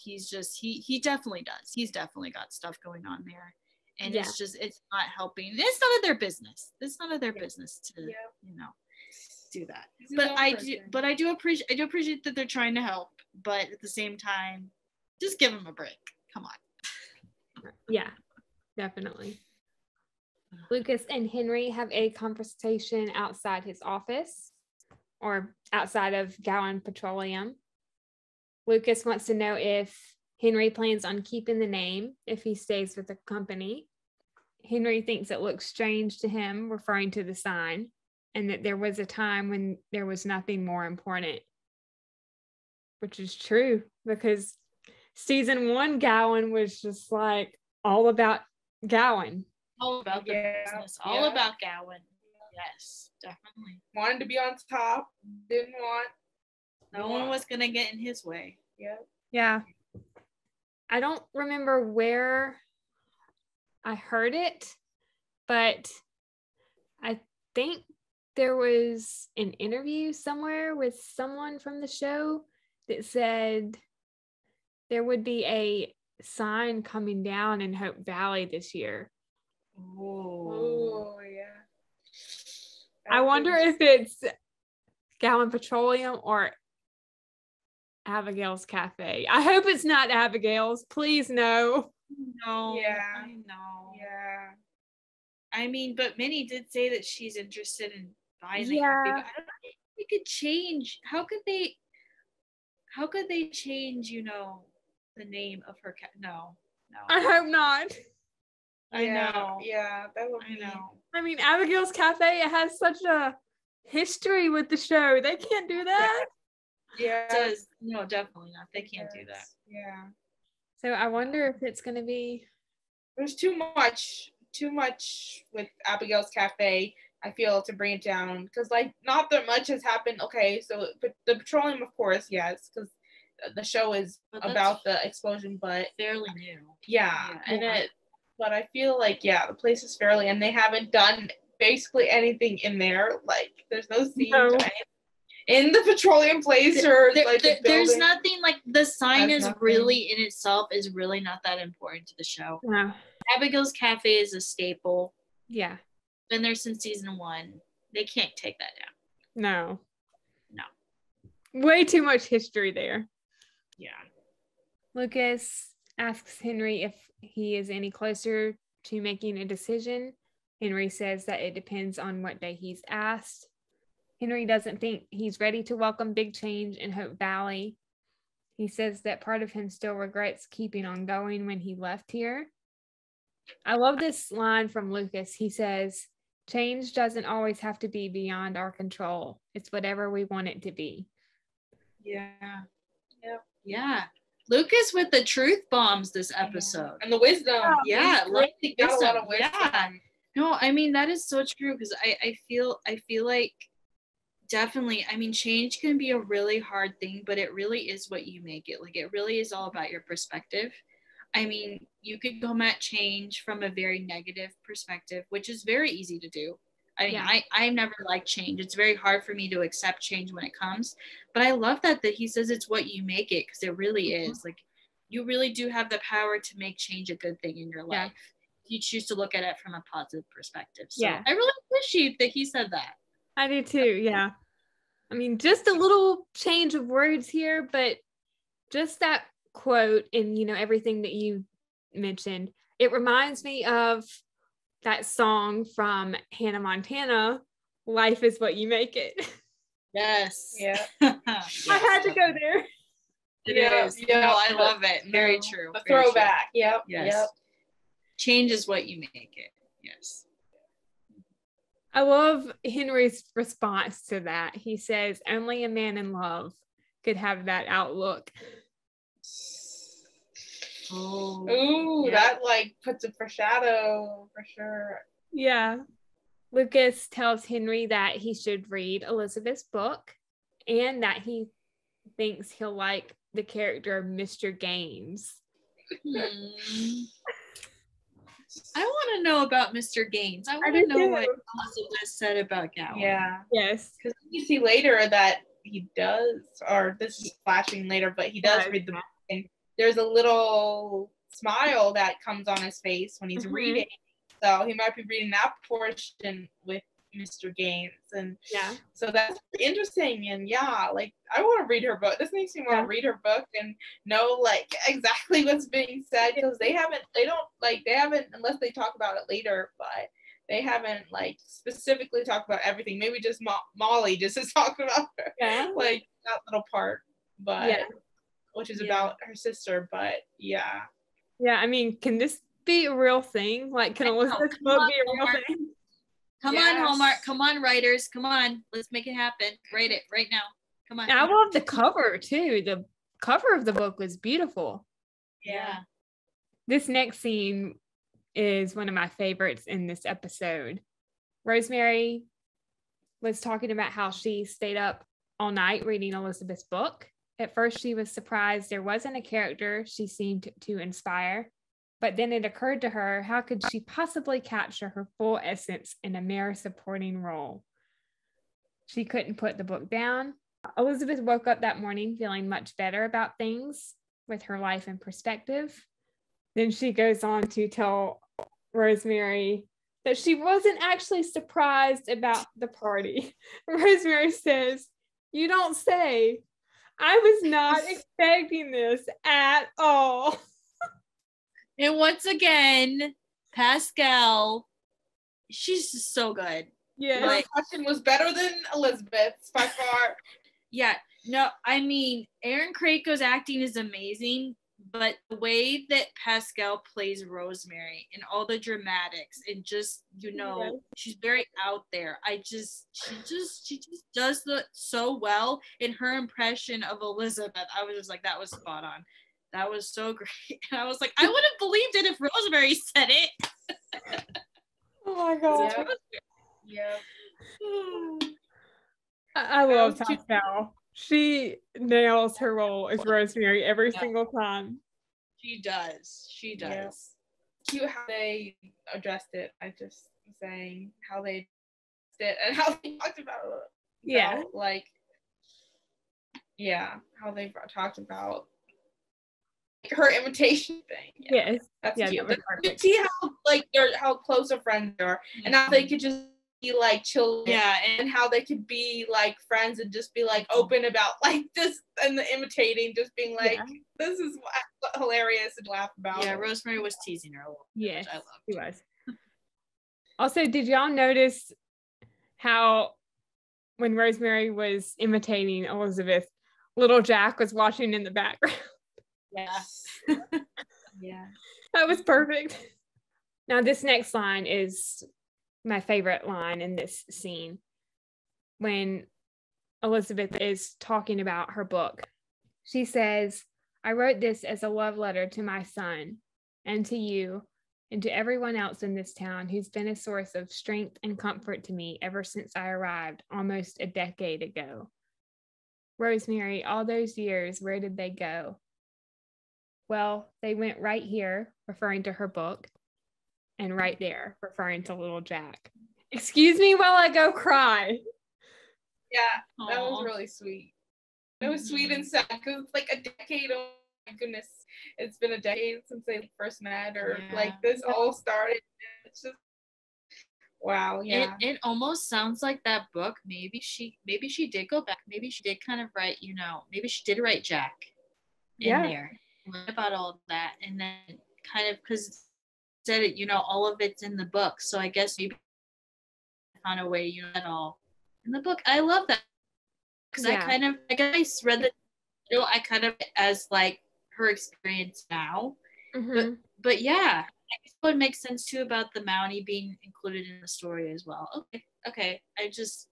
he's just, he definitely does. He's definitely got stuff going on there. And it's not helping. It's none of their business. It's none of their business to, do that. But I do appreciate that they're trying to help. But at the same time, just give them a break. Come on. Yeah, definitely. Lucas and Henry have a conversation outside his office, or outside of Gowan Petroleum. Lucas wants to know if Henry plans on keeping the name if he stays with the company. Henry thinks it looks strange to him, referring to the sign, and that there was a time when there was nothing more important. Which is true, because season 1 Gowan was just like all about Gowan. All about the business. All about Gowan. Yes, definitely. Wanted to be on top. Didn't want. No one was going to get in his way. Yeah. I don't remember where I heard it, but I think there was an interview somewhere with someone from the show that said there would be a sign coming down in Hope Valley this year. Oh, yeah. I wonder if it's Gowan Petroleum or Abigail's Cafe. I hope it's not Abigail's. Please, no. No. Yeah. I know. Yeah. I mean, but Minnie did say that she's interested in buying the Yeah. cafe. But I don't know if they could change. How could they change, the name of her No. I hope not. I know. Yeah, that would be. I know. I mean, Abigail's Cafe, it has such a history with the show. They can't do that. Yeah. It does. No, definitely not. They can't do that. Yeah. So I wonder if it's going to be. There's too much with Abigail's Cafe, I feel, to bring it down. Because, not that much has happened. Okay, so but the petroleum, of course, yes, because the show is about the explosion, but fairly new. Yeah. But I feel like, the place is fairly, and they haven't done basically anything in there. There's no scene or anything in the petroleum place, or there's nothing. The sign is really in itself is really not that important to the show. No. Abigail's Cafe is a staple. Yeah. Been there since season 1. They can't take that down. No. Way too much history there. Yeah. Lucas asks Henry if he is any closer to making a decision. Henry says that it depends on what day he's asked. Henry doesn't think he's ready to welcome big change in Hope Valley. He says that part of him still regrets keeping on going when he left here. I love this line from Lucas. He says, "Change doesn't always have to be beyond our control. It's whatever we want it to be." Yeah. Yeah. Lucas with the truth bombs this episode. And the wisdom. Yeah. Really got a lot of wisdom. Yeah. No, I mean, that is so true, because I feel like definitely, I mean, change can be a really hard thing, but it really is what you make it. It really is all about your perspective. I mean, you could come at change from a very negative perspective, which is very easy to do. I mean, I've never liked change. It's very hard for me to accept change when it comes. But I love that he says it's what you make it, because it really is. You really do have the power to make change a good thing in your life. You choose to look at it from a positive perspective. So I really appreciate that he said that. I do too. Yeah. I mean, just a little change of words here, but just that quote and, everything that you mentioned, it reminds me of that song from Hannah Montana, "Life is What You Make It." Yes. Yeah. Yes, I had to go there. It is. Yeah, no, I love it. Very true. A throwback. True. Yep. Yes. Yep. Change is what you make it. Yes. I love Henry's response to that. He says, "Only a man in love could have that outlook." Ooh, that puts a foreshadow for sure. Yeah. Lucas tells Henry that he should read Elizabeth's book, and that he thinks he'll like the character of Mr. Gaines. I want to know about Mr. Gaines. I want to know what Elizabeth said about Gowan. Yeah. Yes. Because you see later that he does, or this is flashing later, but he does read the book. And there's a little smile that comes on his face when he's reading. So he might be reading that portion with Mr. Gaines. And so that's interesting. And yeah, like I want to read her book. This makes me want to read her book and know like exactly what's being said, because they haven't, unless they talk about it later, but they haven't like specifically talked about everything. Maybe just Molly just is talking about her, like that little part, but which is about her sister. But yeah, I mean, can this be a real thing? Like, can Elizabeth's book be a real thing? Come on, Hallmark. Come on, writers. Come on. Let's make it happen. Write it right now. Come on. And I love the cover too. The cover of the book was beautiful. Yeah. This next scene is one of my favorites in this episode. Rosemary was talking about how she stayed up all night reading Elizabeth's book. At first, she was surprised there wasn't a character she seemed to inspire. But then it occurred to her, how could she possibly capture her full essence in a mere supporting role? She couldn't put the book down. Elizabeth woke up that morning feeling much better about things with her life in perspective. Then she goes on to tell Rosemary that she wasn't actually surprised about the party. Rosemary says, "You don't say. I was not expecting this at all." And once again, Pascal, she's just so good. Yeah. Her question was better than Elizabeth's by far. Yeah. No, I mean, Aaron Krako's acting is amazing, but the way that Pascal plays Rosemary and all the dramatics and just, she's very out there. She just does so well in her impression of Elizabeth. I was just like, that was spot on. That was so great. And I was like, I would have believed it if Rosemary said it. Oh my God. Yeah. I love Pascal. She nails her role as Rosemary every single time. She does. Yeah. Cute how they addressed it. I just was saying how they did it and how they talked about how they talked about her imitation thing. Yes. That's cute. That was see how close of friends they are, and how they could just be like chill, and how they could be like friends and just be like open about like this and the imitating, just being like, this is hilarious and laugh about. Yeah, Rosemary was teasing her a little. Yes, I loved. She was. Also, did y'all notice how when Rosemary was imitating Elizabeth, little Jack was watching in the background? Yeah. Yeah. That was perfect. Now, this next line is my favorite line in this scene. When Elizabeth is talking about her book, she says, "I wrote this as a love letter to my son and to you and to everyone else in this town who's been a source of strength and comfort to me ever since I arrived almost a decade ago. Rosemary, all those years, where did they go? Well, they went right here," referring to her book, "and right there," referring to little Jack. Excuse me while I go cry. Yeah, that was really sweet. It was sweet and sad because it's like a decade. Oh my goodness, it's been a decade since they first met, or like this all started. It's just wow. Yeah, it almost sounds like that book. Maybe she did go back. Maybe she did kind of write. Maybe she did write Jack in there. What about all of that? And then kind of because said it, all of it's in the book. So I guess maybe I found a way, it all in the book. I love that because I guess I read I kind of as like her experience now. Mm-hmm. But yeah, I guess it would make sense too about the Mountie being included in the story as well. Okay. I just,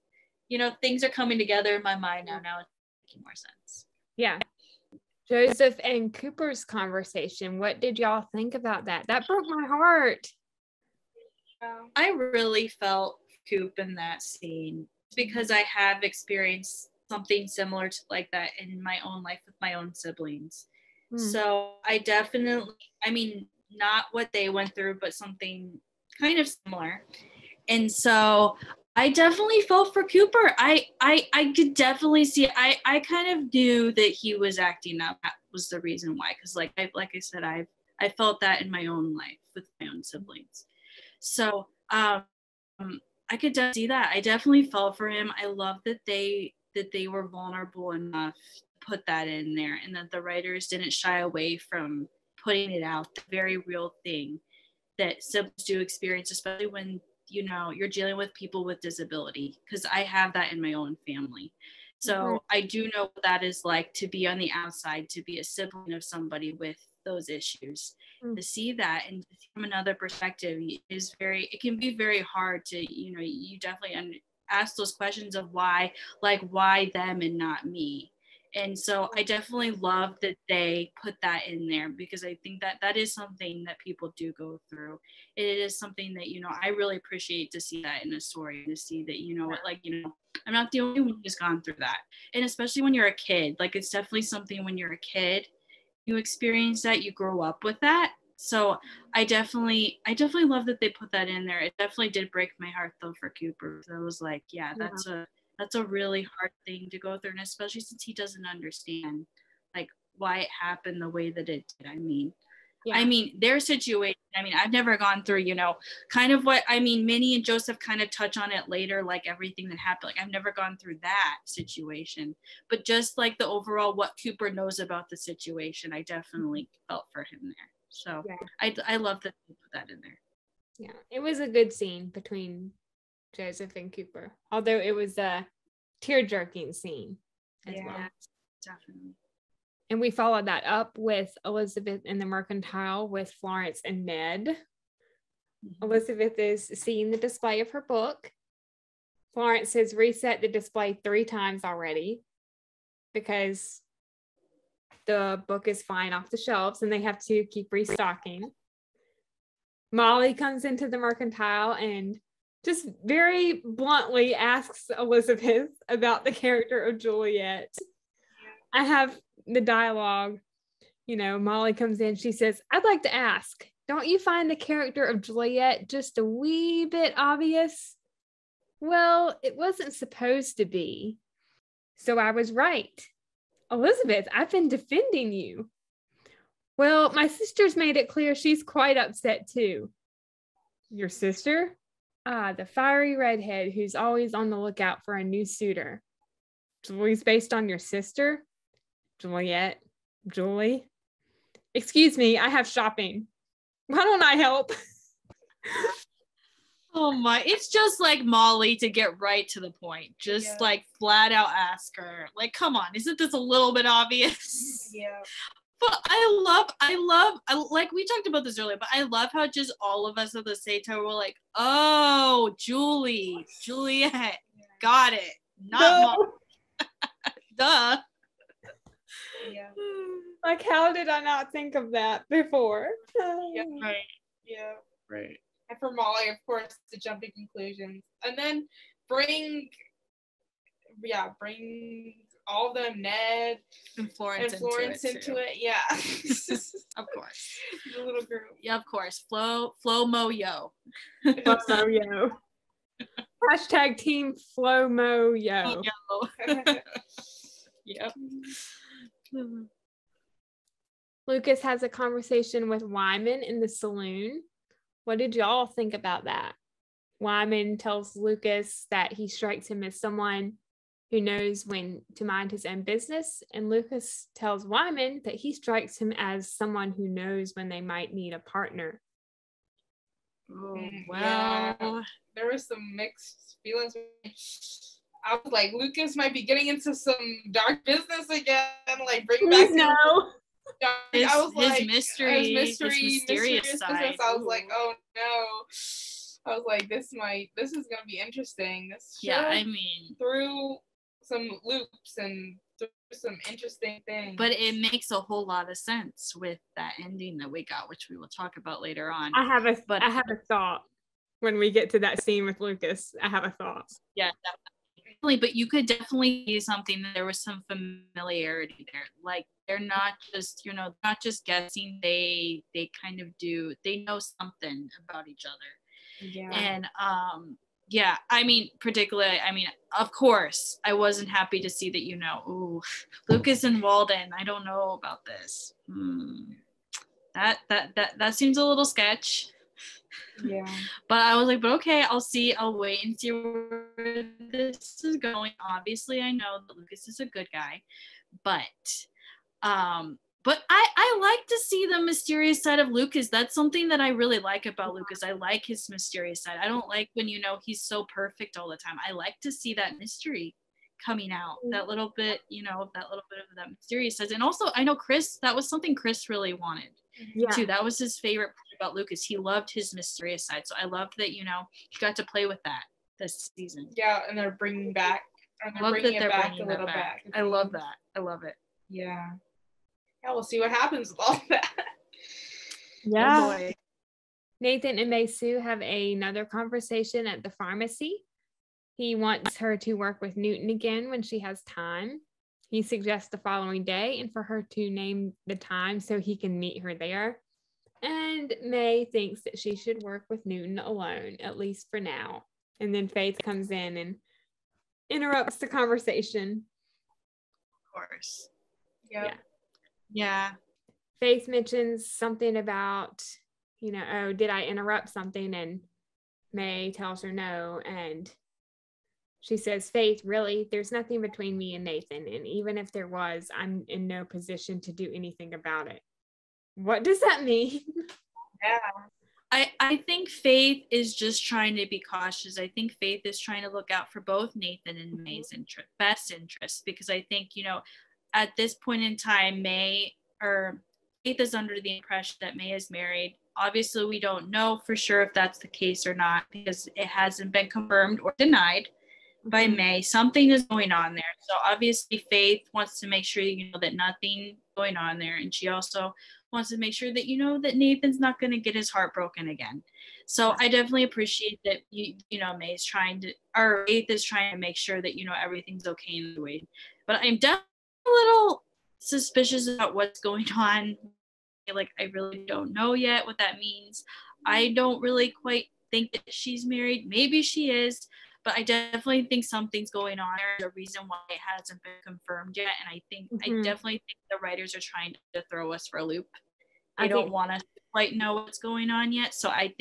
things are coming together in my mind now. Now it's making more sense. Yeah. Joseph and Cooper's conversation. What did y'all think about that? That broke my heart. I really felt Coop in that scene because I have experienced something similar to like that in my own life with my own siblings. So I definitely, I mean, not what they went through, but something kind of similar. And so I definitely felt for Cooper. I could definitely see, I kind of knew that he was acting up. That was the reason why. Cause like I said, I felt that in my own life with my own siblings. So I could see that. I definitely felt for him. I love that they were vulnerable enough to put that in there, and that the writers didn't shy away from putting it out, the very real thing that siblings do experience, especially when, you know, you're dealing with people with disability, because I have that in my own family. So I do know what that is like, to be on the outside, to be a sibling of somebody with those issues. To see that and from another perspective is it can be very hard to, you know, you definitely ask those questions of why them and not me. And so I definitely love that they put that in there, because I think that is something that people do go through. It is something that, you know, I really appreciate to see that in a story, to see that, you know, like, you know, I'm not the only one who's gone through that. And especially when you're a kid, like, it's definitely something when you're a kid, you experience that, you grow up with that. So I definitely love that they put that in there. It definitely did break my heart though for Cooper. So I was like, yeah, that's a really hard thing to go through, and especially since he doesn't understand like why it happened the way that it did. I mean, their situation, I mean, I've never gone through, you know, kind of what, I mean, Minnie and Joseph kind of touch on it later, like everything that happened. Like, I've never gone through that situation, but just like the overall, what Cooper knows about the situation, I definitely felt for him there. So I love that they put that in there. Yeah, it was a good scene between Joseph and Cooper, although it was a tear-jerking scene as well. Definitely. And we followed that up with Elizabeth in the mercantile with Florence and Ned. Elizabeth is seeing the display of her book. Florence has reset the display 3 times already because the book is flying off the shelves and they have to keep restocking. Molly comes into the mercantile and just very bluntly asks Elizabeth about the character of Juliet. I have the dialogue, you know, Molly comes in, she says, "I'd like to ask, don't you find the character of Juliet just a wee bit obvious?" "Well, it wasn't supposed to be. So I was right. Elizabeth, I've been defending you." "Well, my sister's made it clear she's quite upset too." "Your sister?" "Ah, the fiery redhead who's always on the lookout for a new suitor." "Julie's based on your sister?" "Juliet. Julie. Excuse me, I have shopping. Why don't I help?" Oh my, it's just like Molly to get right to the point. Just like flat out ask her, like, come on, isn't this a little bit obvious? Yeah. But I love, like we talked about this earlier, but I love how just all of us at the same time were like, oh, Juliet, got it. Not Molly. Duh. Yeah. Like, how did I not think of that before? Yeah. Right. Yeah. Right. And for Molly, of course, to jump to conclusions. And then bring all of them, Ned and Florence into it. Yeah. Of course. The little group. Yeah, of course. Flo Mo Yo. Flo Yo. Hashtag team Flo Mo Yo. Yep. Lucas has a conversation with Wyman in the saloon. What did y'all think about that? Wyman tells Lucas that he strikes him as someone who knows when to mind his own business, and Lucas tells Wyman that he strikes him as someone who knows when they might need a partner. Oh, well. Yeah. There was some mixed feelings. I was like, Lucas might be getting into some dark business again, like bring back his mysterious side. I was like, oh no. I was like, this is gonna be interesting. I mean, through some loops and through some interesting things. But it makes a whole lot of sense with that ending that we got, which we will talk about later on. I have a thought when we get to that scene with Lucas. I have a thought. Yeah, definitely, but you could definitely see something that there was some familiarity there. Like they're not just, not just guessing. They kind of they know something about each other. Yeah. And yeah, I mean, particularly, of course, I wasn't happy to see that, ooh, Lucas and Walden, I don't know about this. That seems a little sketch. Yeah. But I was like, but okay, I'll wait and see where this is going. Obviously, I know that Lucas is a good guy, but I like to see the mysterious side of Lucas. That's something that I really like about Lucas. I like his mysterious side. I don't like when, he's so perfect all the time. I like to see that mystery coming out, that little bit, of that mysterious side. And also, I know Chris, that was something Chris really wanted too. That was his favorite part about Lucas. He loved his mysterious side. So I loved that, he got to play with that this season. Yeah, and they're bringing it back a little bit. I love that. I love it. Yeah. Yeah, we'll see what happens with all that. Yeah. Oh boy. Nathan and Mei Sue have another conversation at the pharmacy. He wants her to work with Newton again when she has time. He suggests the following day and for her to name the time so he can meet her there. And May thinks that she should work with Newton alone, at least for now. And then Faith comes in and interrupts the conversation. Of course. Yep. Yeah. Faith mentions something about, oh, did I interrupt something? And May tells her no. And she says, Faith, really, there's nothing between me and Nathan. And even if there was, I'm in no position to do anything about it. What does that mean? Yeah. I think Faith is just trying to be cautious. I think Faith is trying to look out for both Nathan and May's best interests, because I think, at this point in time, Faith is under the impression that May is married. Obviously, we don't know for sure if that's the case or not, because it hasn't been confirmed or denied by May. Something is going on there. So obviously, Faith wants to make sure, that nothing going on there. And she also wants to make sure that, that Nathan's not going to get his heart broken again. So I definitely appreciate that, Faith is trying to make sure that, everything's okay in the way. But I'm definitely a little suspicious about what's going on. Like, I really don't know yet what that means. I don't really quite think that she's married. Maybe she is, but I definitely think something's going on. There's a reason why it hasn't been confirmed yet. And I definitely think the writers are trying to throw us for a loop. They don't want us to quite know what's going on yet. So I'm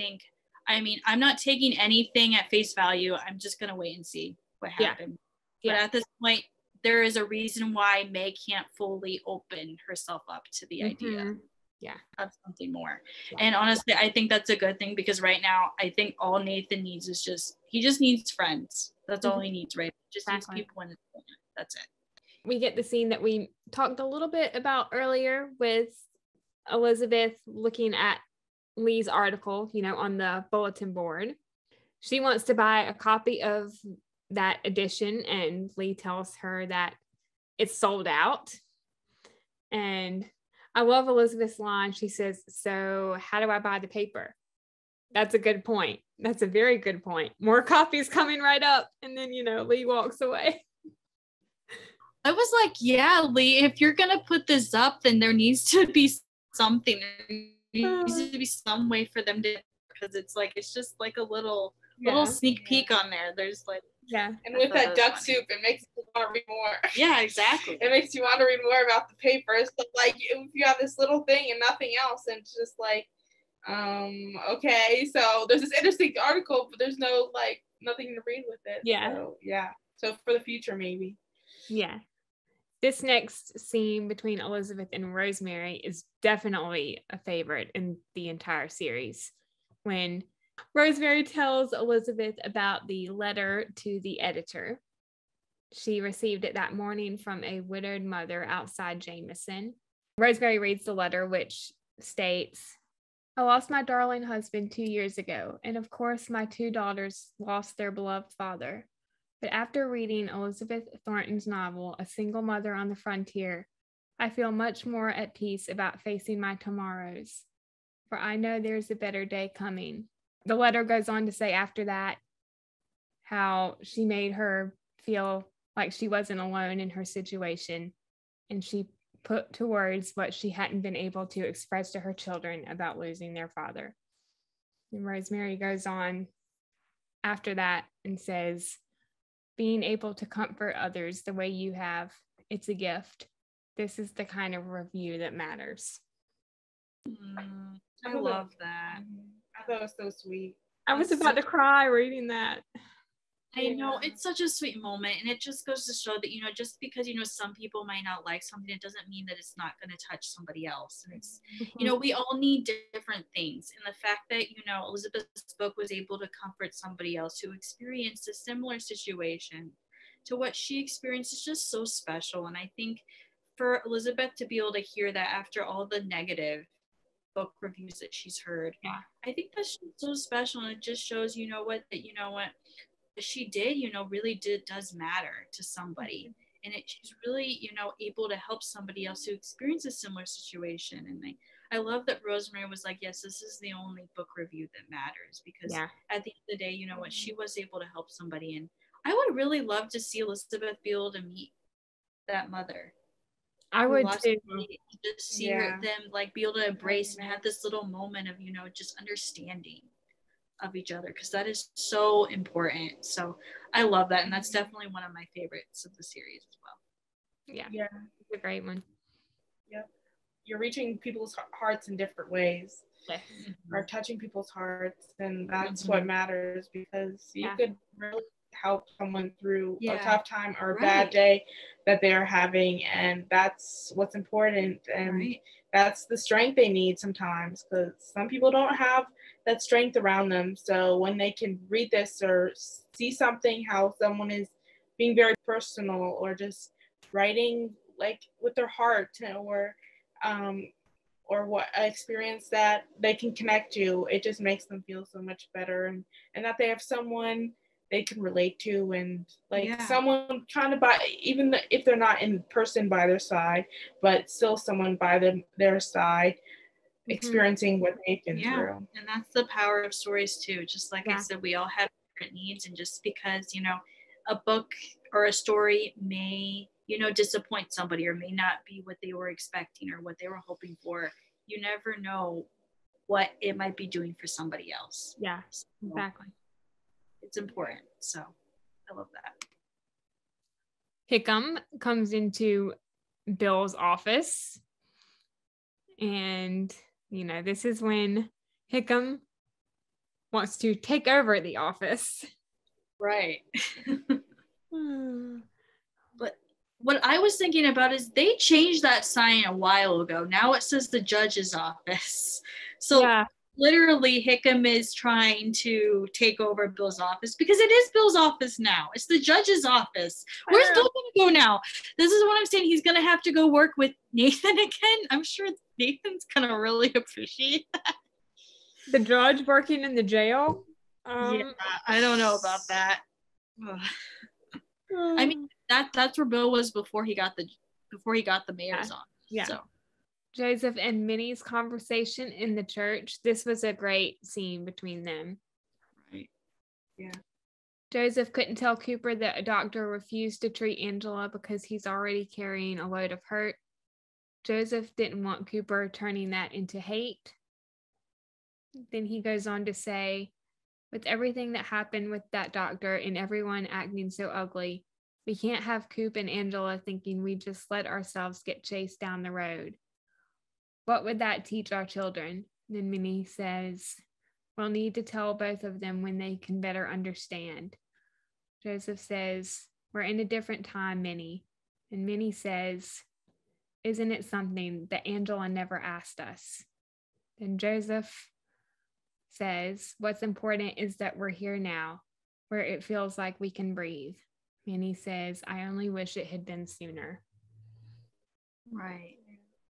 not taking anything at face value. I'm just going to wait and see what happens. Yeah. But at this point, there is a reason why May can't fully open herself up to the idea of something more. Yeah. And honestly, I think that's a good thing, because right now, I think all Nathan needs is he just needs friends. That's all he needs, right? Just needs people in his corner. That's it. We get the scene that we talked a little bit about earlier with Elizabeth looking at Lee's article, on the bulletin board. She wants to buy a copy of that edition, and Lee tells her that it's sold out. And I love Elizabeth's line. She says, so how do I buy the paper? That's a good point. That's a very good point. More copies coming right up. And then, Lee walks away. I was like, yeah, Lee, if you're going to put this up, then there needs to be something. There needs to be some way for them to, because it's just like a little sneak peek on there. There's like, and with that duck soup, it makes you want to read more. Yeah, exactly. It makes you want to read more about the papers. But like, if you have this little thing and nothing else, and it's just like, okay, so there's this interesting article, but there's no nothing to read with it. So for the future, maybe. This next scene between Elizabeth and Rosemary is definitely a favorite in the entire series, when Rosemary tells Elizabeth about the letter to the editor. She received it that morning from a widowed mother outside Jameson. Rosemary reads the letter, which states, I lost my darling husband 2 years ago, and of course my 2 daughters lost their beloved father. But after reading Elizabeth Thornton's novel, A Single Mother on the Frontier, I feel much more at peace about facing my tomorrows, for I know there's a better day coming. The letter goes on to say after that how she made her feel like she wasn't alone in her situation, and she put to words what she hadn't been able to express to her children about losing their father. And Rosemary goes on after that and says, being able to comfort others the way you have, it's a gift. This is the kind of review that matters. I love that. I thought it was so sweet. I was about to cry reading that. I know, it's such a sweet moment, and it just goes to show that, you know, just because, you know, some people might not like something, it doesn't mean that it's not going to touch somebody else. And it's, you know, we all need different things. And the fact that, you know, Elizabeth's book was able to comfort somebody else who experienced a similar situation to what she experienced is just so special. And I think for Elizabeth to be able to hear that after all the negative book reviews that she's heard, I think that's so special. And it just shows, you know what she did, you know, really does matter to somebody. And she's really, you know, able to help somebody else who experiences a similar situation. And I love that Rosemary was like, yes, this is the only book review that matters, because at the end of the day, you know what, she was able to help somebody. And I would really love to see Elizabeth be able to meet that mother. I would too. Just see them like be able to embrace and have this little moment of, you know, just understanding of each other, because that is so important. So I love that, and that's definitely one of my favorites of the series as well. Yeah, it's a great one. Yep, you're reaching people's hearts in different ways, or touching people's hearts, and that's what matters, because you could really help someone through a tough time or a bad day that they're having, and that's what's important. And that's the strength they need sometimes, because some people don't have that strength around them. So when they can read this or see something, how someone is being very personal, or just writing like with their heart, or what experience that they can connect to, it just makes them feel so much better, and that they have someone they can relate to, and someone kind of even if they're not in person by their side, but still someone by their side, experiencing what they've been through. And that's the power of stories too. Just like I said, we all have different needs, and just because, you know, a book or a story may, you know, disappoint somebody, or may not be what they were expecting or what they were hoping for, you never know what it might be doing for somebody else. So, exactly. It's important. So I love that. Hickam comes into Bill's office, and, you know, this is when Hickam wants to take over the office. Right. But what I was thinking about is they changed that sign a while ago. Now it says the judge's office. So literally Hickam is trying to take over Bill's office, because it is Bill's office now. It's the judge's office. Where's Bill going to go now? This is what I'm saying. He's going to have to go work with Nathan again. I'm sure Nathan's going to really appreciate that. The judge working in the jail? I don't know about that. I mean, that's where Bill was before he got the mayor's on. So. Joseph and Minnie's conversation in the church. This was a great scene between them. Right. Yeah. Joseph couldn't tell Cooper that a doctor refused to treat Angela because he's already carrying a load of hurt. Joseph didn't want Cooper turning that into hate. Then he goes on to say, with everything that happened with that doctor and everyone acting so ugly, we can't have Coop and Angela thinking we just let ourselves get chased down the road. What would that teach our children? Then Minnie says, we'll need to tell both of them when they can better understand. Joseph says, we're in a different time, Minnie. And Minnie says, isn't it something that Angela never asked us? Then Joseph says, what's important is that we're here now, where it feels like we can breathe. Minnie says, I only wish it had been sooner. Right.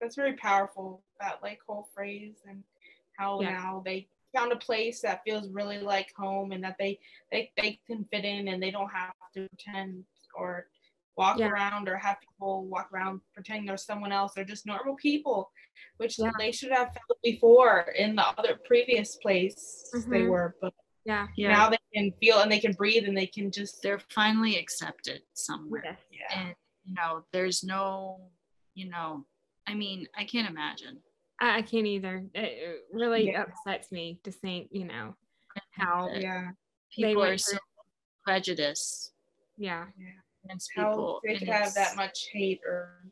That's very powerful, that like whole phrase, and how now they found a place that feels really like home, and that they can fit in, and they don't have to pretend or walk around, or have people walk around pretending they're someone else. They're just normal people, which they should have felt before in the other previous place they were. But Yeah. Now they can feel and they can breathe and they can just. They're finally accepted somewhere. Yes. Yeah. And, there's no, I mean, I can't imagine. I can't either. It really upsets me to think, how People are so prejudiced. Yeah. Against How people. they could have that much hate or.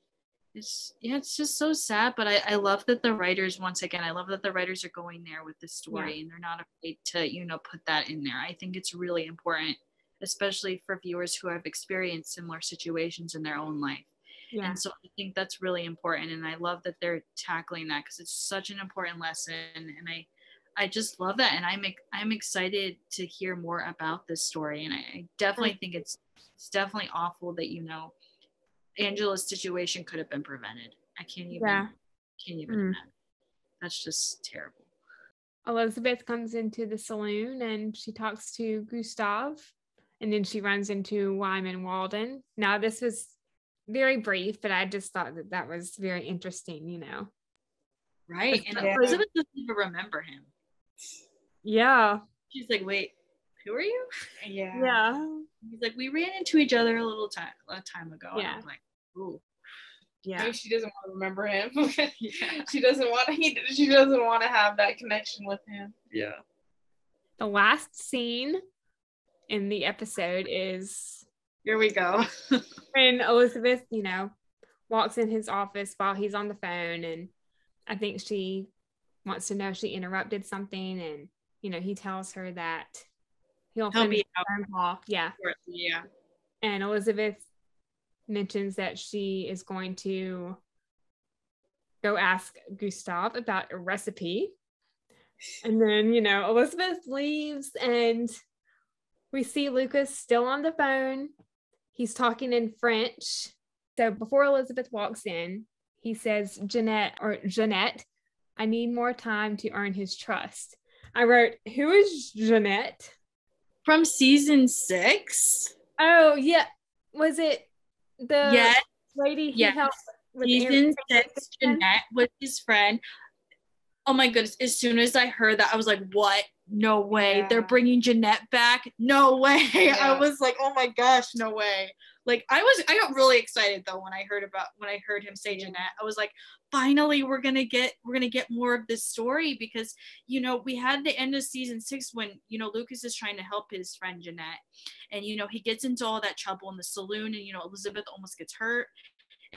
It's just so sad, but I love that the writers, once again, I love that the writers are going there with this story and they're not afraid to, put that in there. I think it's really important, especially for viewers who have experienced similar situations in their own life. Yeah. And so I think that's really important. And I love that they're tackling that because it's such an important lesson. And I just love that. And I'm excited to hear more about this story. And I definitely think it's definitely awful that, Angela's situation could have been prevented. I can't even imagine. That's just terrible. Elizabeth comes into the saloon and she talks to Gustav, and then she runs into Wyman Walden. Now, this was very brief, but I just thought that was very interesting, Right. And Elizabeth doesn't even remember him. Yeah. She's like, wait, who are you? Yeah. He's like, we ran into each other a time ago. Yeah. And I was like, ooh. Yeah. Maybe she doesn't want to remember him. She doesn't want to have that connection with him. Yeah. The last scene in the episode is, here we go. when Elizabeth, walks in his office while he's on the phone, and I think she wants to know if she interrupted something, and he tells her that he'll finish the phone call. Yeah. Yeah. And Elizabeth mentions that she is going to go ask Gustav about a recipe. And then, Elizabeth leaves and we see Lucas still on the phone. He's talking in French. So before Elizabeth walks in, he says, Jeanette, I need more time to earn his trust. I wrote, who is Jeanette? From season 6? Oh, yeah. Was it the lady he helped with season 6? Jeanette was his friend. Oh my goodness. As soon as I heard that, I was like, what? No way. They're bringing Jeanette back? No way. Yeah. I was like, oh my gosh, no way. Like I got really excited though when I heard him say Jeanette. I was like, finally we're gonna get more of this story, because we had the end of season 6 when Lucas is trying to help his friend Jeanette, and he gets into all that trouble in the saloon, and Elizabeth almost gets hurt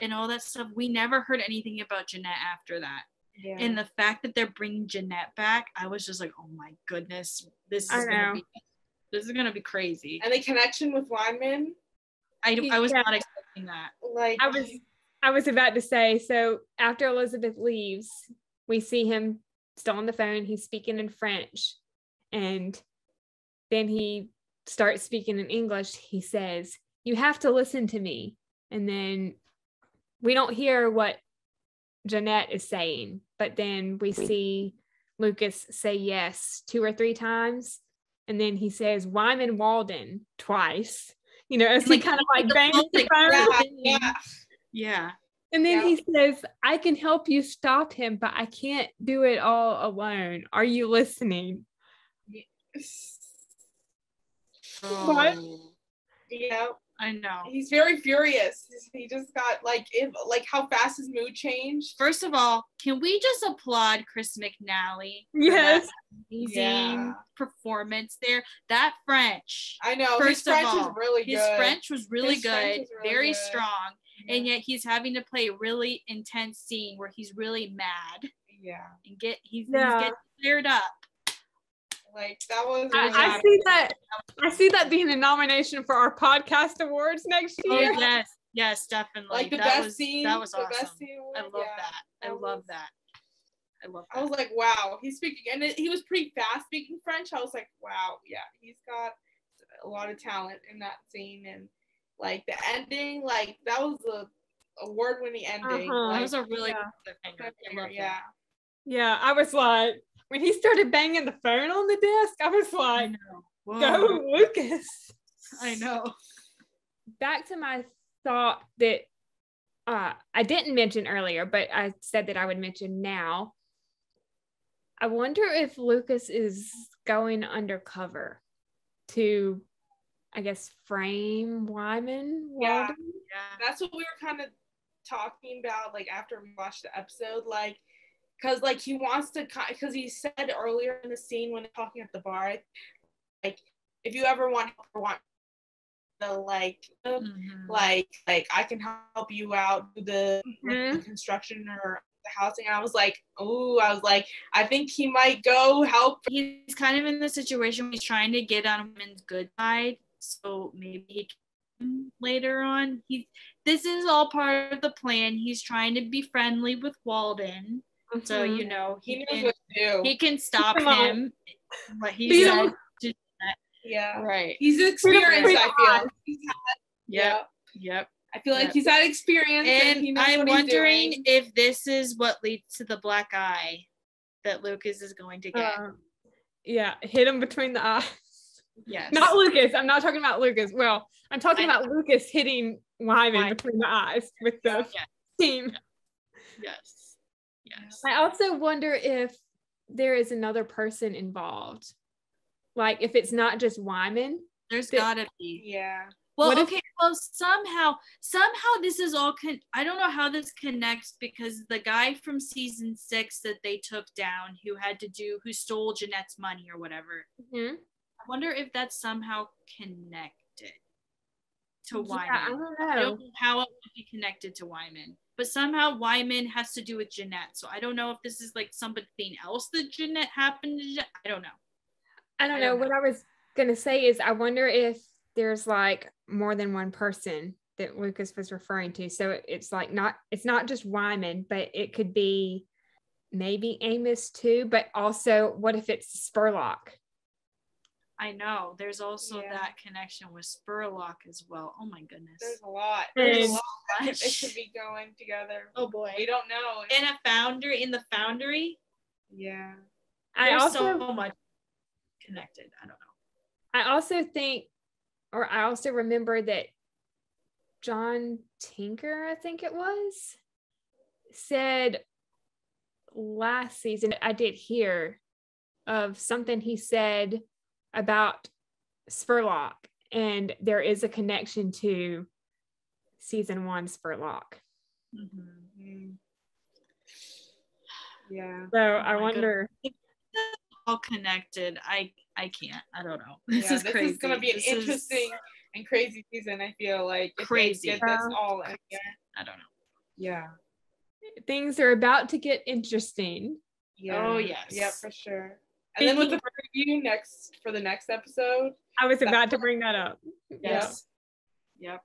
and all that stuff. We never heard anything about Jeanette after that. Yeah. And the fact that they're bringing Jeanette back, I was just like, oh my goodness, this is gonna be crazy. And the connection with Wyman, I was not expecting that. Like I was about to say, so after Elizabeth leaves, we see him still on the phone. He's speaking in French, and then he starts speaking in English. He says, you have to listen to me. And then we don't hear what Jeanette is saying, but then we see Lucas say yes 2 or 3 times, and then he says Wyman Walden twice, as he kind of like bangs the phone. Yeah. And then he says, I can help you stop him, but I can't do it all alone. Are you listening? What? Yeah, I know. He's very furious. He just got like how fast his mood changed. First of all, can we just applaud Chris McNally? Yes. Amazing performance there. That French. I know. First his French of all, was really good. His French was really good, very strong. Yeah. And yet he's having to play a really intense scene where he's really mad. Yeah. And he's getting fired up. Like that was. I see that being a nomination for our podcast awards next year. Oh, yes, definitely. Like the best scene. That was awesome. Best scene award, I love that. I love that. I was like, wow, he's speaking, and he was pretty fast speaking French. I was like, wow, yeah, he's got a lot of talent in that scene, and like the ending, like that was a award-winning ending. Uh-huh. Like, that was a really good cliffhanger. Yeah. Yeah, I was like, when he started banging the phone on the desk, I was like, go Lucas. I know. Back to my thought that I didn't mention earlier, but I said that I would mention now. I wonder if Lucas is going undercover to, I guess, frame Wyman. Yeah. Walden? Yeah. That's what we were kind of talking about, like, after we watched the episode, like, because, like, he wants to, because he said earlier in the scene when talking at the bar, like, if you ever want to, like, like I can help you out with the construction or the housing. And I was like, I think he might go help. He's kind of in the situation where he's trying to get on women's good side, so maybe he can later on. This is all part of the plan. He's trying to be friendly with Walden, so he knows what to do. He can stop him. What he said. Yeah, right. He's experienced. I feel. Yep. I feel like he's had experience, and he knows I'm what wondering he's doing. if this is what leads to the black eye that Lucas is going to get. Yeah, hit him between the eyes. Yes. Not Lucas. I'm not talking about Lucas. Well, I'm talking about Lucas hitting Wyman between the eyes with the team. Yes. I also wonder if there is another person involved. Like, if it's not just Wyman. There's gotta be. Yeah. Well, well, somehow this is all, I don't know how this connects, because the guy from season 6 that they took down who stole Jeanette's money or whatever. Mm-hmm. I wonder if that's somehow connected to Wyman. I don't know. I don't know how it would be connected to Wyman, but somehow Wyman has to do with Jeanette. So I don't know if this is like something else that Jeanette happened to Jeanette. I don't know. What I was going to say is I wonder if there's like more than one person that Lucas was referring to. So it's like it's not just Wyman, but it could be maybe Amos too, but also what if it's Spurlock? I know. There's also that connection with Spurlock as well. Oh my goodness. There's a lot. There's a lot that it could be going together. Oh boy. We don't know. In the foundry? Yeah. There's so much connected. I don't know. I also think, or I also remember that John Tinker, I think it was, said last season, I did hear of something he said about Spurlock, and there is a connection to season 1 Spurlock. Mm-hmm. Yeah. So I wonder. All connected. I can't. I don't know. This is crazy. This is going to be an interesting and crazy season. I feel like crazy. Get this all in there. I don't know. Yeah. Things are about to get interesting. Yeah. Oh yes. Yeah, for sure. And then with the preview for the next episode. I was about to bring that up. Yes. Yep.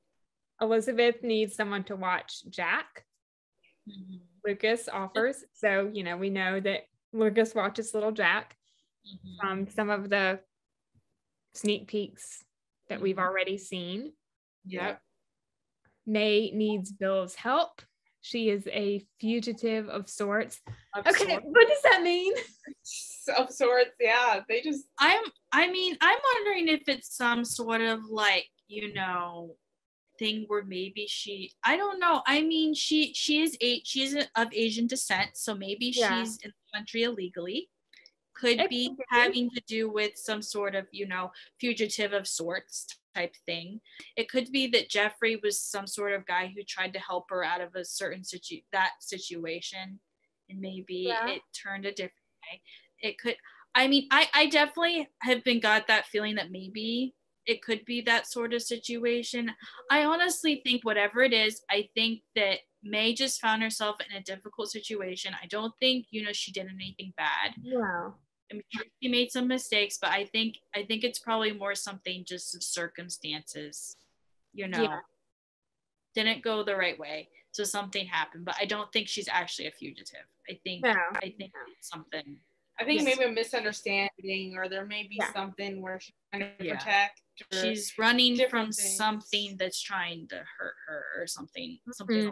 Elizabeth needs someone to watch Jack. Mm-hmm. Lucas offers. So, we know that Lucas watches little Jack from some of the sneak peeks that we've already seen. Yep. May needs Bill's help. She is a fugitive of sorts. What does that mean? Of sorts, yeah. They just. I'm wondering if it's some sort of like, thing where maybe I don't know. I mean, she is of Asian descent, so maybe she's in the country illegally. Could be having to do with some sort of, fugitive of sorts type thing. It could be that Jeffrey was some sort of guy who tried to help her out of a certain situation, and maybe it turned a different way. It could. I mean, I definitely have got that feeling that maybe it could be that sort of situation. I honestly think whatever it is, I think that May just found herself in a difficult situation. I don't think, she did anything bad. Wow. I'm sure she made some mistakes, but I think it's probably more something just of circumstances, didn't go the right way. So something happened, but I don't think she's actually a fugitive. I think it's something. I think maybe a misunderstanding, or there may be something where she's trying to protect. She's running from something that's trying to hurt her or something.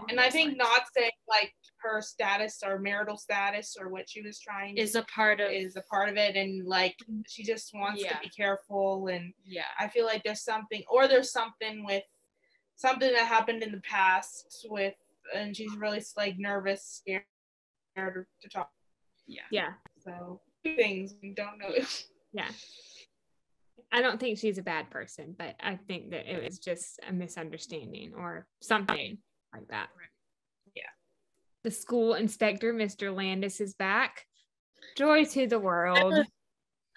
And I think not saying like her status or marital status or what she was trying is a part of it, and like she just wants to be careful. And I feel like there's something that happened in the past and she's really like nervous, scared to talk. Yeah. So things we don't know. Yeah. I don't think she's a bad person, but I think that it was just a misunderstanding or something like that. Yeah. The school inspector, Mr. Landis, is back. Joy to the world.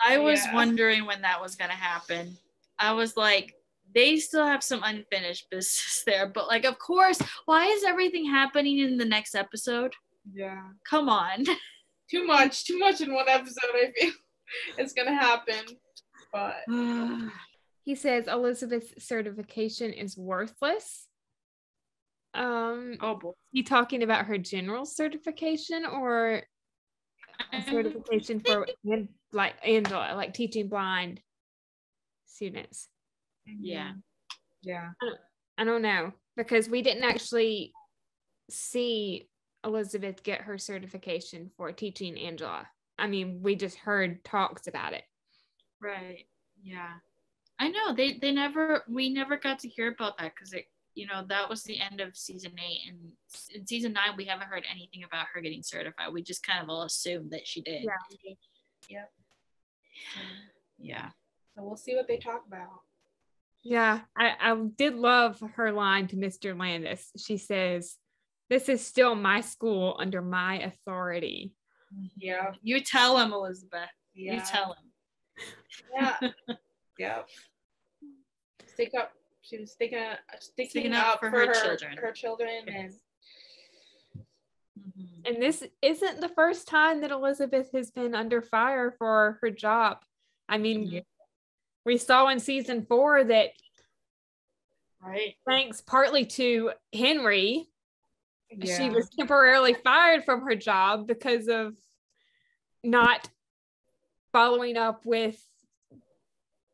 I was Yeah. wondering when that was going to happen. I was like, they still have some unfinished business there, but like, of course, why is everything happening in the next episode? Yeah. Come on. Too much in one episode, I feel. It's going to happen. But He says Elizabeth's certification is worthless. oh boy. You talking about her general certification or a certification for like Angela, like teaching blind students? Yeah. Yeah. I don't know, because we didn't actually see Elizabeth get her certification for teaching Angela. I mean, we just heard talks about it. Right. Yeah. I know we never got to hear about that because that was the end of season 8, and in season 9 we haven't heard anything about her getting certified. We just kind of all assumed that she did. Yeah. Yep. Yeah. So we'll see what they talk about. Yeah, I did love her line to Mr. Landis. She says, "This is still my school under my authority." Yeah. You tell him, Elizabeth. Yeah. You tell him. Yeah. Yep. Stick up. She was sticking up for her children. Her children, and and this isn't the first time that Elizabeth has been under fire for her job. I mean, we saw in season 4 that, right, thanks partly to Henry, yeah. she was temporarily fired from her job because of not following up with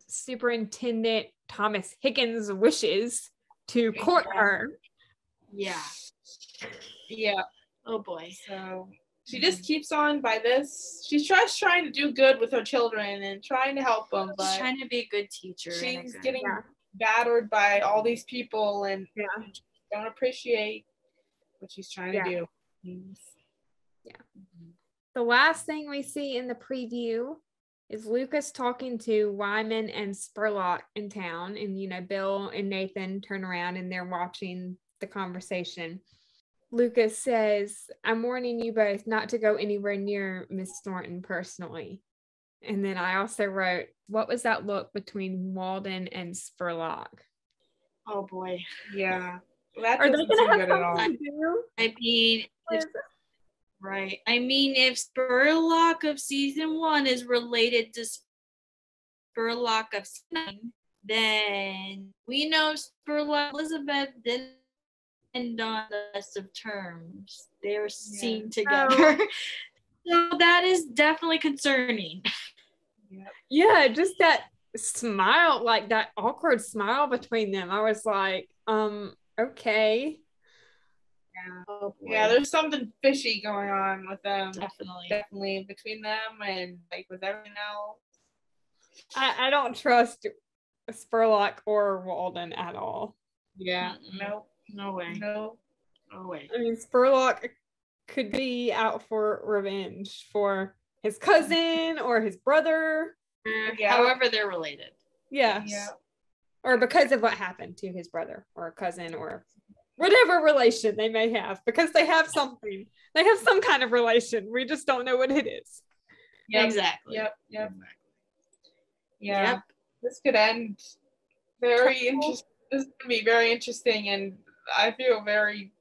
Superintendent Thomas Higgins' wishes to court her. Yeah. Yeah. Oh boy. So she just keeps on by this. She's just trying to do good with her children and trying to help them, but she's trying to be a good teacher. She's getting battered by all these people and don't appreciate what she's trying to do. Yeah. The last thing we see in the preview is Lucas talking to Wyman and Spurlock in town, and Bill and Nathan turn around and they're watching the conversation. Lucas says, "I'm warning you both not to go anywhere near Miss Thornton personally." And then I also wrote, what was that look between Walden and Spurlock? Oh boy. Yeah. Well, that Are they doesn't going seem to have good at all. something to do? I mean, right. I mean, if Spurlock of season 1 is related to Spurlock of season 9, then we know Spurlock Elizabeth didn't end on the best of terms. They were seen together. So that is definitely concerning. Yeah, just that smile, like that awkward smile between them. I was like, okay. Yeah. Oh, yeah, there's something fishy going on with them. Definitely between them and like with everything else. I don't trust Spurlock or Walden at all. Yeah. Nope. No way. No way. I mean, Spurlock could be out for revenge for his cousin or his brother. However they're related. Yeah. Or because of what happened to his brother or cousin or whatever relation they may have, because they have something. They have some kind of relation. We just don't know what it is. Yep. Exactly. Yep. Yeah. Yep. This could end very interesting. This is going to be very interesting, and I feel very,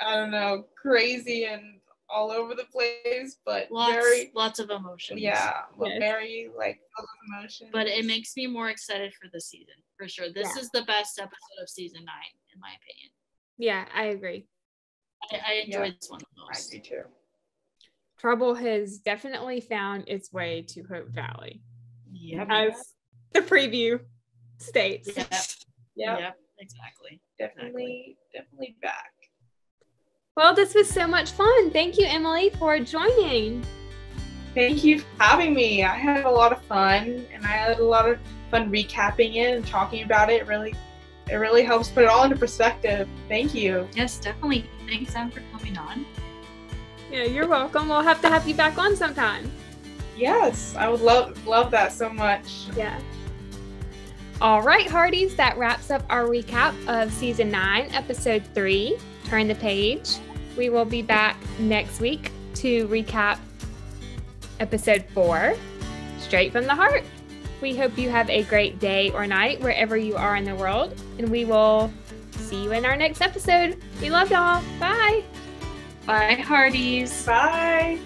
I don't know, crazy and all over the place, but lots of emotions. Yeah, but very full of emotions. But it makes me more excited for the season, for sure. This is the best episode of season 9, in my opinion. Yeah, I agree. I enjoyed this one the most. I do too. Trouble has definitely found its way to Hope Valley. Yep. As the preview states. Yep, exactly. Definitely back. Well, this was so much fun. Thank you, Emily, for joining. Thank you for having me. I had a lot of fun, and I had a lot of fun recapping it and talking about it. It really helps put it all into perspective. Thank you. Yes, definitely. Thanks, Sam, for coming on. Yeah, you're welcome. We'll have to have you back on sometime. Yes, I would love that so much. Yeah. All right, Hearties, that wraps up our recap of season 9, episode 3, Turn the Page. We will be back next week to recap episode 4, Straight from the Heart. We hope you have a great day or night wherever you are in the world, and we will see you in our next episode. We love y'all. Bye. Bye, Hearties. Bye.